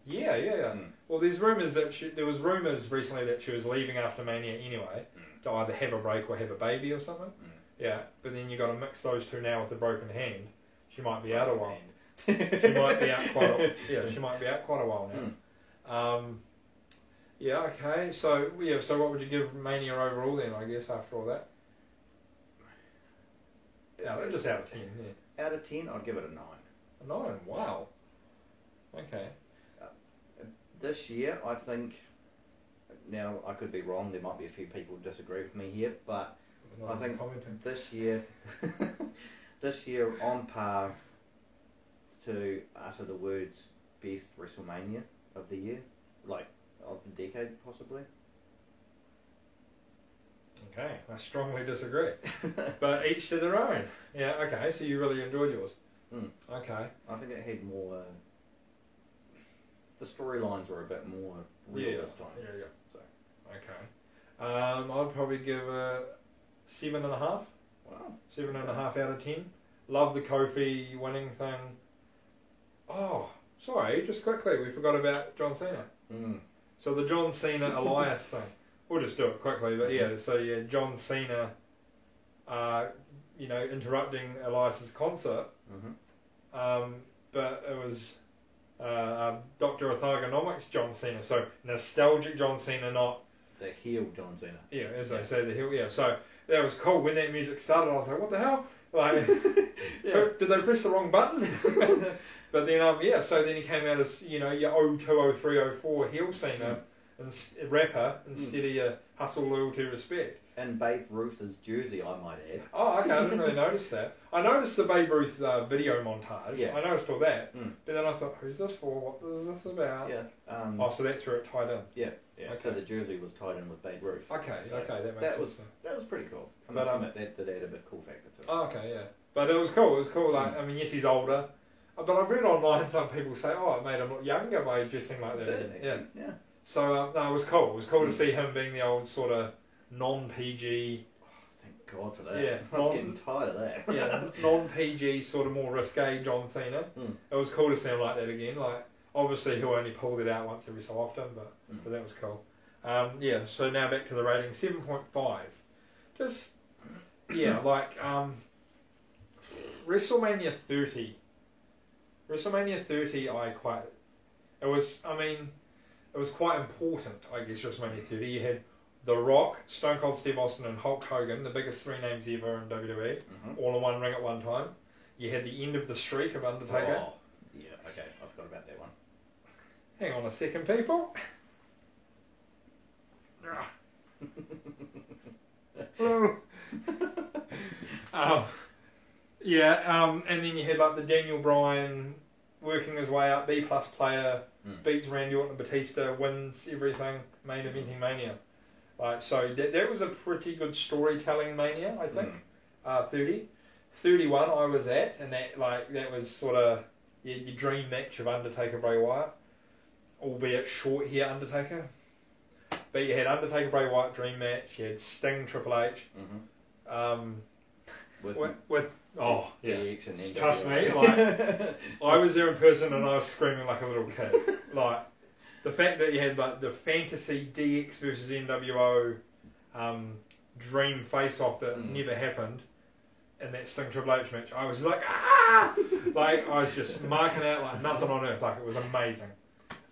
Yeah. Well, there was rumours recently that she was leaving after Mania anyway to either have a break or have a baby or something. Yeah, but then you got to mix those two now with the broken hand. She might be out a while. She might be out quite a while now. Yeah. Okay. So So what would you give Mania overall then? I guess after all that. Yeah, just out of 10. Yeah. Out of 10, I'd give it a 9. A 9. Wow. Okay. This year, I think. Now I could be wrong. There might be a few people who disagree with me here, but I think this year, on par to utter the words best WrestleMania of the year, like of the decade possibly. Okay, I strongly disagree, but each to their own. Yeah, okay, so you really enjoyed yours. Okay. I think it had more. The storylines were a bit more real this time. Yeah. So, okay. I'd probably give a 7.5. Wow. 7.5 out of 10. Love the Kofi winning thing. Oh, sorry, just quickly, we forgot about John Cena. So the John Cena Elias thing. We'll just do it quickly, but John Cena, interrupting Elias's concert. But it was Dr. Orthogonomics John Cena, so nostalgic John Cena, not The heel John Cena. Yeah, as they say, the heel. Yeah, so that was cool. When that music started, I was like, what the hell? Like, did they press the wrong button? But then, so then he came out as, your 02, 03, 04 heel Cena and rapper instead of your hustle, loyalty, respect. And Babe Ruth's jersey, I might add. Oh, okay, I didn't really notice that. I noticed the Babe Ruth video montage. Yeah. I noticed all that. But then I thought, who's this for? What is this about? Yeah. So that's where it tied in. Yeah. Okay. So the jersey was tied in with Babe Ruth. Okay, so that makes sense. That was pretty cool. But that did add a bit cool factor to it. Oh, okay, yeah. But it was cool. It was cool. Like, I mean, yes, he's older. But I've read online some people say, it made him look younger by dressing like that. Yeah. So, no, it was cool. It was cool to see him being the old sort of non-PG... Thank God for that. Yeah. I was getting tired of that. Yeah, non-PG, sort of more risque John Cena. It was cool to see him like that again. Like, obviously he'll only pull it out once every so often, but that was cool. So now back to the rating, 7.5. Just, WrestleMania 30. WrestleMania 30, it was quite important, I guess, WrestleMania 30. You had The Rock, Stone Cold Steve Austin and Hulk Hogan, the biggest three names ever in WWE, all in one ring at one time. You had the end of the streak of Undertaker. Oh, yeah, okay, I forgot about that one. Hang on a second, people. And then you had like the Daniel Bryan working his way up, B+ player, beats Randy Orton and Batista, wins everything, main eventing Mania. Like, so that was a pretty good storytelling Mania, I think. 30. 31 I was at, and that was sort of your dream match of Undertaker Bray Wyatt, albeit short hair Undertaker. But you had Undertaker Bray Wyatt dream match, you had Sting Triple H. DX and NWO. Trust me, I was there in person and I was screaming like a little kid. Like, the fact that you had like the fantasy DX versus NWO dream face-off that never happened in that Sting Triple H match, I was like, ah! Like, I was just marking out like nothing on earth. Like, it was amazing.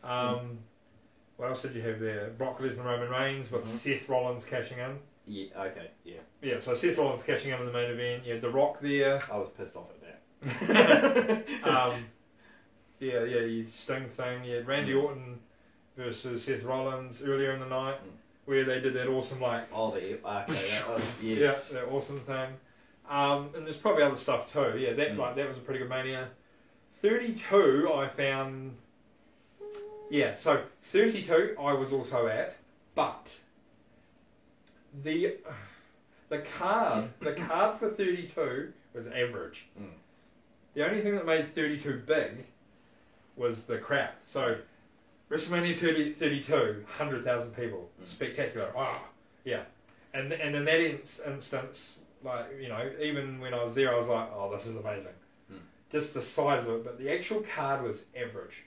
What else did you have there? Brock Lesnar, Roman Reigns with Seth Rollins cashing in. Yeah, okay, yeah. Yeah, so Seth Rollins cashing in the main event. You had The Rock there. I was pissed off at that. You had Sting thing. You had Randy Orton versus Seth Rollins earlier in the night, where they did that awesome that was, yes. Yeah, that awesome thing. And there's probably other stuff too. Yeah, that was a pretty good Mania. 32 I found. Yeah, so 32 I was also at, but the card for 32 was average. The only thing that made 32 big was the crowd. So WrestleMania 32, 100,000 people, spectacular. Wow, yeah. And in that instance, like, even when I was there, I was like, oh, this is amazing. Just the size of it, but the actual card was average.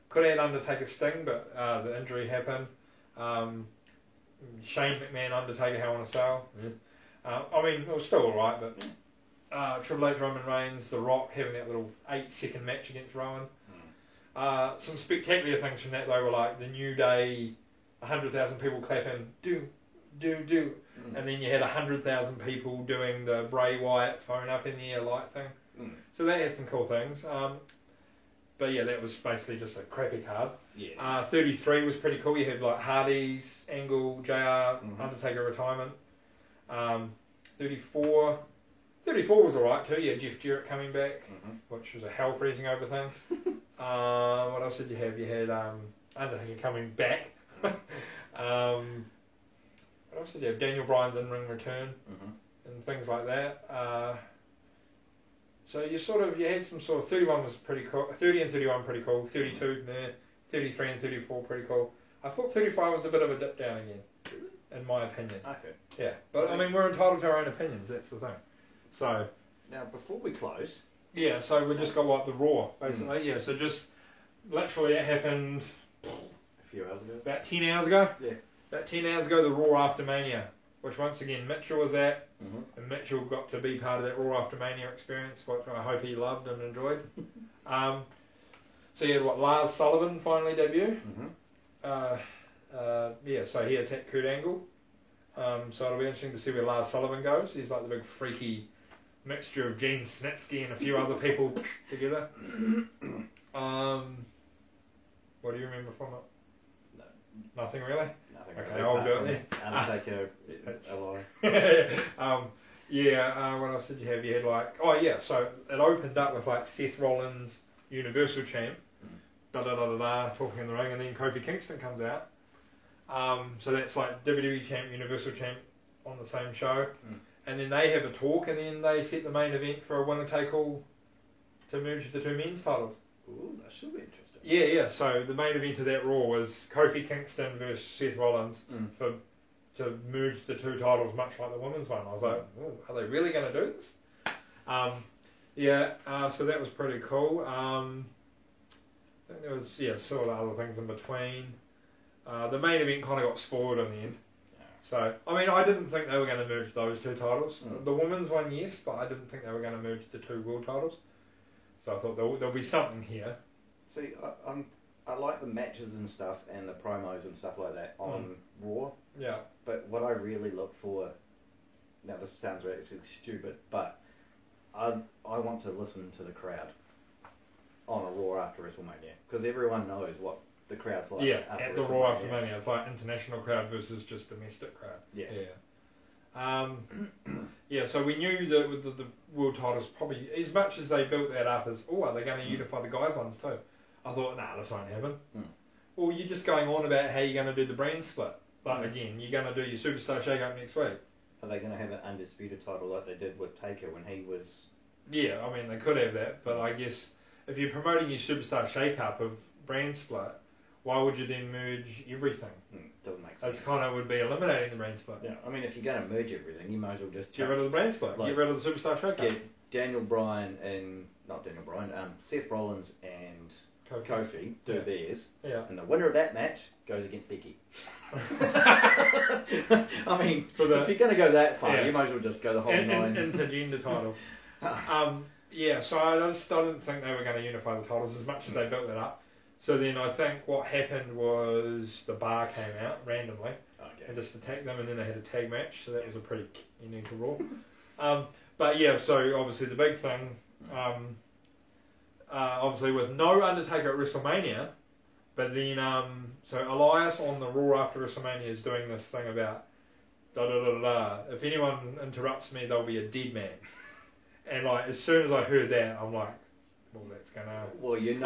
Could have had Undertaker Sting, but the injury happened. Shane McMahon, Undertaker, Hell in a Cell. It was still alright, but Triple H, Roman Reigns, The Rock having that little 8-second match against Rowan. Some spectacular things from that though were like the New Day, 100,000 people clapping, do. And then you had 100,000 people doing the Bray Wyatt phone up in the air light thing. So they had some cool things. But yeah, that was basically just a crappy card. Yeah. 33 was pretty cool. You had like Hardy's, Angle, JR, Undertaker retirement. 34 was alright too. You had Jeff Jarrett coming back, which was a hell freezing over thing. What else did you have? You had Undertaker coming back. What else did you have? Daniel Bryan's in-ring return and things like that. So you had some sort of 31 was pretty cool, 30 and 31 pretty cool, 32 there, 33 and 34 pretty cool. I thought 35 was a bit of a dip down again, in my opinion. Okay. Yeah, but we're entitled to our own opinions. That's the thing. So now before we close. Yeah, so we just got the Raw basically. Yeah, so just literally it happened a few hours ago. About 10 hours ago. Yeah. About 10 hours ago, the Raw After Mania, which once again Mitchell was at. And Mitchell got to be part of that Raw After Mania experience, which I hope he loved and enjoyed. So you had Lars Sullivan finally debut. so he attacked Kurt Angle. So it'll be interesting to see where Lars Sullivan goes. He's like the big freaky mixture of Gene Snitsky and a few other people together. What do you remember from it? No. Nothing really? Nothing okay, really. I'll do it then. Undertaker alive. What else did you have? You had so it opened up with like Seth Rollins, Universal Champ, talking in the ring, and then Kofi Kingston comes out. So that's like WWE Champ, Universal Champ on the same show. And then they have a talk, and then they set the main event for a winner take all to merge the two men's titles. Ooh, that should be interesting. Yeah. So the main event of that Raw was Kofi Kingston versus Seth Rollins to merge the two titles, much like the women's one. I was like, are they really going to do this? So that was pretty cool. I think there was sort of other things in between. The main event kind of got spoiled in the end. So, I mean, I didn't think they were going to merge those two titles. The women's one, yes, but I didn't think they were going to merge the two world titles. So I thought there'll be something here. See, I like the matches and stuff and the promos and stuff like that on Raw. Yeah. But what I really look for, now this sounds really stupid, but I want to listen to the crowd on a Raw after WrestleMania. Because everyone knows what the crowd's like. Yeah, at the Raw after Mania. It's like international crowd versus just domestic crowd. Yeah. So we knew that with the world titles, probably, as much as they built that up as, are they going to unify the guys' ones too? I thought, this won't happen. Well, you're just going on about how you're going to do the brand split. But again, you're going to do your Superstar Shake-Up next week. Are they going to have an undisputed title like they did with Taker when he was... Yeah, I mean, they could have that, but I guess if you're promoting your Superstar Shake-Up of brand split, why would you then merge everything? Doesn't make sense. It's kind of would be eliminating the brand split. Yeah, I mean, if you're going to merge everything, you might as well just... Get rid of the brand split. Get rid of the Superstar Shake-Up. Get Seth Rollins and Kofi do theirs. Yeah. And the winner of that match goes against Becky. I mean, if you're going to go that far, you might as well just go the whole nine. Intergender title. So I didn't think they were going to unify the titles as much as they built that up. So then I think what happened was the Bar came out randomly and just attacked them, and then they had a tag match, so that was a pretty unique Raw. So obviously the big thing, obviously with no Undertaker at WrestleMania, but then so Elias on the Raw after WrestleMania is doing this thing about if anyone interrupts me, they'll be a dead man. And like as soon as I heard that, I'm like, well, that's gonna. Well, I mean,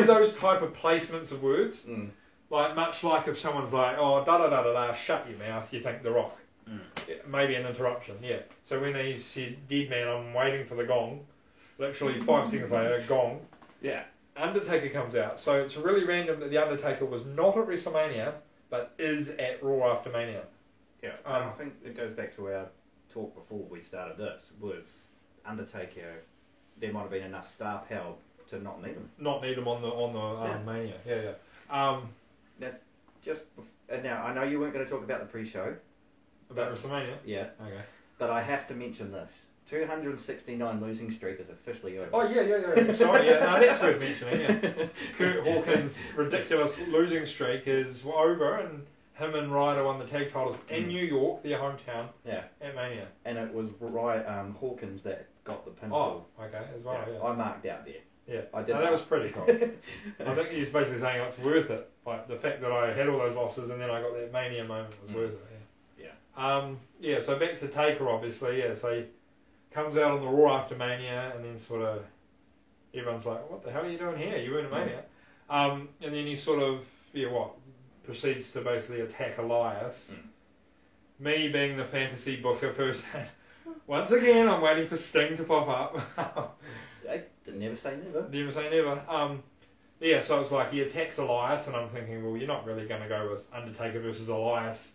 those type of placements of words, like much like if someone's like, shut your mouth, you think The Rock, maybe an interruption, So when he said dead man, I'm waiting for the gong. Literally 5 seconds later, gong. Yeah. Undertaker comes out, so it's really random that the Undertaker was not at WrestleMania, but is at Raw after Mania. Yeah. I think it goes back to our talk before we started this. Was Undertaker? There might have been enough star power to not need him. Not need him on the Mania. Yeah. Now I know you weren't going to talk about the pre-show about WrestleMania. Yeah. Okay. But I have to mention this: 269 losing streak is officially over. Oh yeah. Sorry, that's worth mentioning. Yeah. Kurt Hawkins' ridiculous losing streak is over, and him and Ryder won the tag titles in New York, their hometown. Yeah. At Mania. And it was Hawkins that got the pinfall. Oh, okay, as well. Yeah. I marked out there. Yeah, I did. That was pretty cool. I think he's basically saying it's worth it. Like the fact that I had all those losses and then I got that Mania moment was worth it. Yeah. So back to Taker, obviously. Yeah. So he comes out on the Raw after Mania, and then sort of everyone's like, "What the hell are you doing here? You weren't at Mania." And then he sort of proceeds to basically attack Elias. Me being the fantasy booker person, once again I'm waiting for Sting to pop up. Never say never. Never say never. So it's like he attacks Elias, and I'm thinking, well, you're not really going to go with Undertaker versus Elias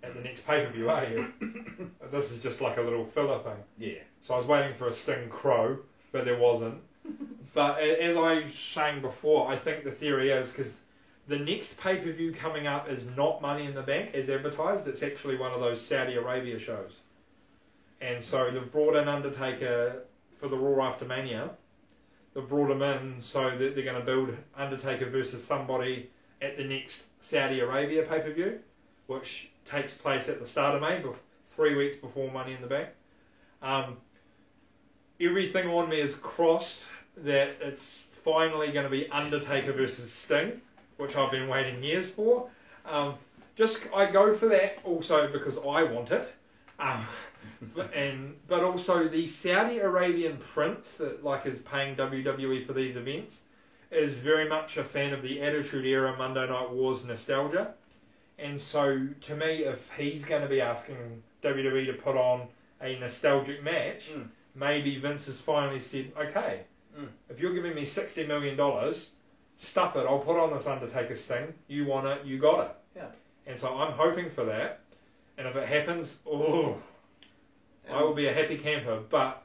at the next pay-per-view, are you? This is just like a little filler thing. Yeah. So I was waiting for a Sting Crow, but there wasn't. But as I was saying before, I think the theory is, because the next pay-per-view coming up is not Money in the Bank as advertised, it's actually one of those Saudi Arabia shows. And so they've brought in Undertaker for the Raw after Mania. They've brought him in so that they're going to build Undertaker versus somebody at the next Saudi Arabia pay-per-view, which takes place at the start of May, 3 weeks before Money in the Bank. Everything on me is crossed that it's finally going to be Undertaker versus Sting, which I've been waiting years for. I go for that also because I want it. But also the Saudi Arabian prince that is paying WWE for these events is very much a fan of the Attitude Era Monday Night Wars nostalgia. And so to me, if he's going to be asking WWE to put on a nostalgic match, maybe Vince has finally said, okay, if you're giving me $60 million, stuff it, I'll put on this Undertaker Sting. You want it, you got it. Yeah. And so I'm hoping for that. And if it happens, I will be a happy camper. But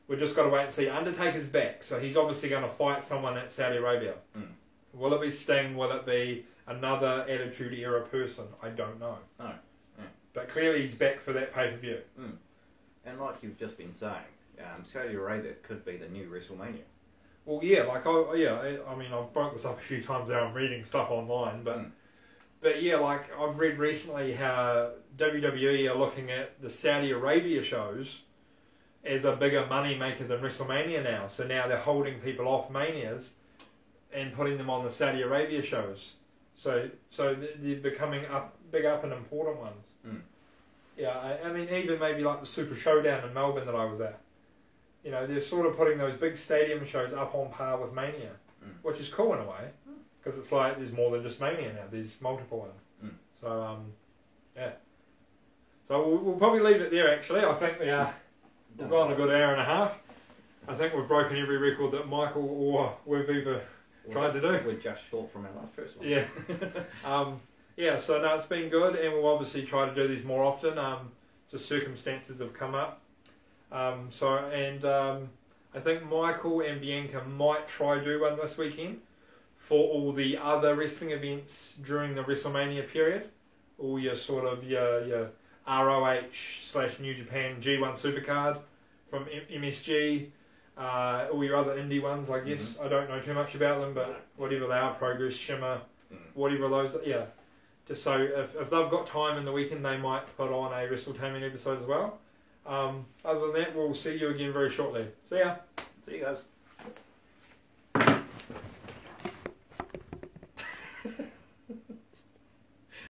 we've just got to wait and see. Undertaker's back, so he's obviously going to fight someone at Saudi Arabia. Will it be Sting? Will it be another Attitude Era person? I don't know. No. Yeah. But clearly he's back for that pay-per-view. And like you've just been saying, Saudi Arabia could be the new WrestleMania. Well, yeah, I mean, I've broke this up a few times now. I'm reading stuff online, but yeah, I've read recently how WWE are looking at the Saudi Arabia shows as a bigger money maker than WrestleMania now. So now they're holding people off Manias and putting them on the Saudi Arabia shows. So they're becoming big up and important ones. Yeah, I mean, even maybe like the Super Showdown in Melbourne that I was at. You know, they're sort of putting those big stadium shows up on par with Mania, which is cool in a way, because it's like there's more than just Mania now. There's multiple ones. So, yeah. So we'll probably leave it there, actually. I think we've gone a good hour and a half. I think we've broken every record that Michael or we've ever tried to do. We're just short from our last first one. Yeah. Yeah, so no, it's been good, and we'll obviously try to do these more often. Just circumstances have come up. I think Michael and Bianca might try do one this weekend for all the other wrestling events during the WrestleMania period. All your sort of your ROH/New Japan G1 Supercard from MSG, all your other indie ones, I guess. I don't know too much about them, but whatever they are, Progress, Shimmer, whatever those, yeah. Just so if they've got time in the weekend, they might put on a Wrestletainment episode as well. Other than that, we'll see you again very shortly. See ya. See you guys.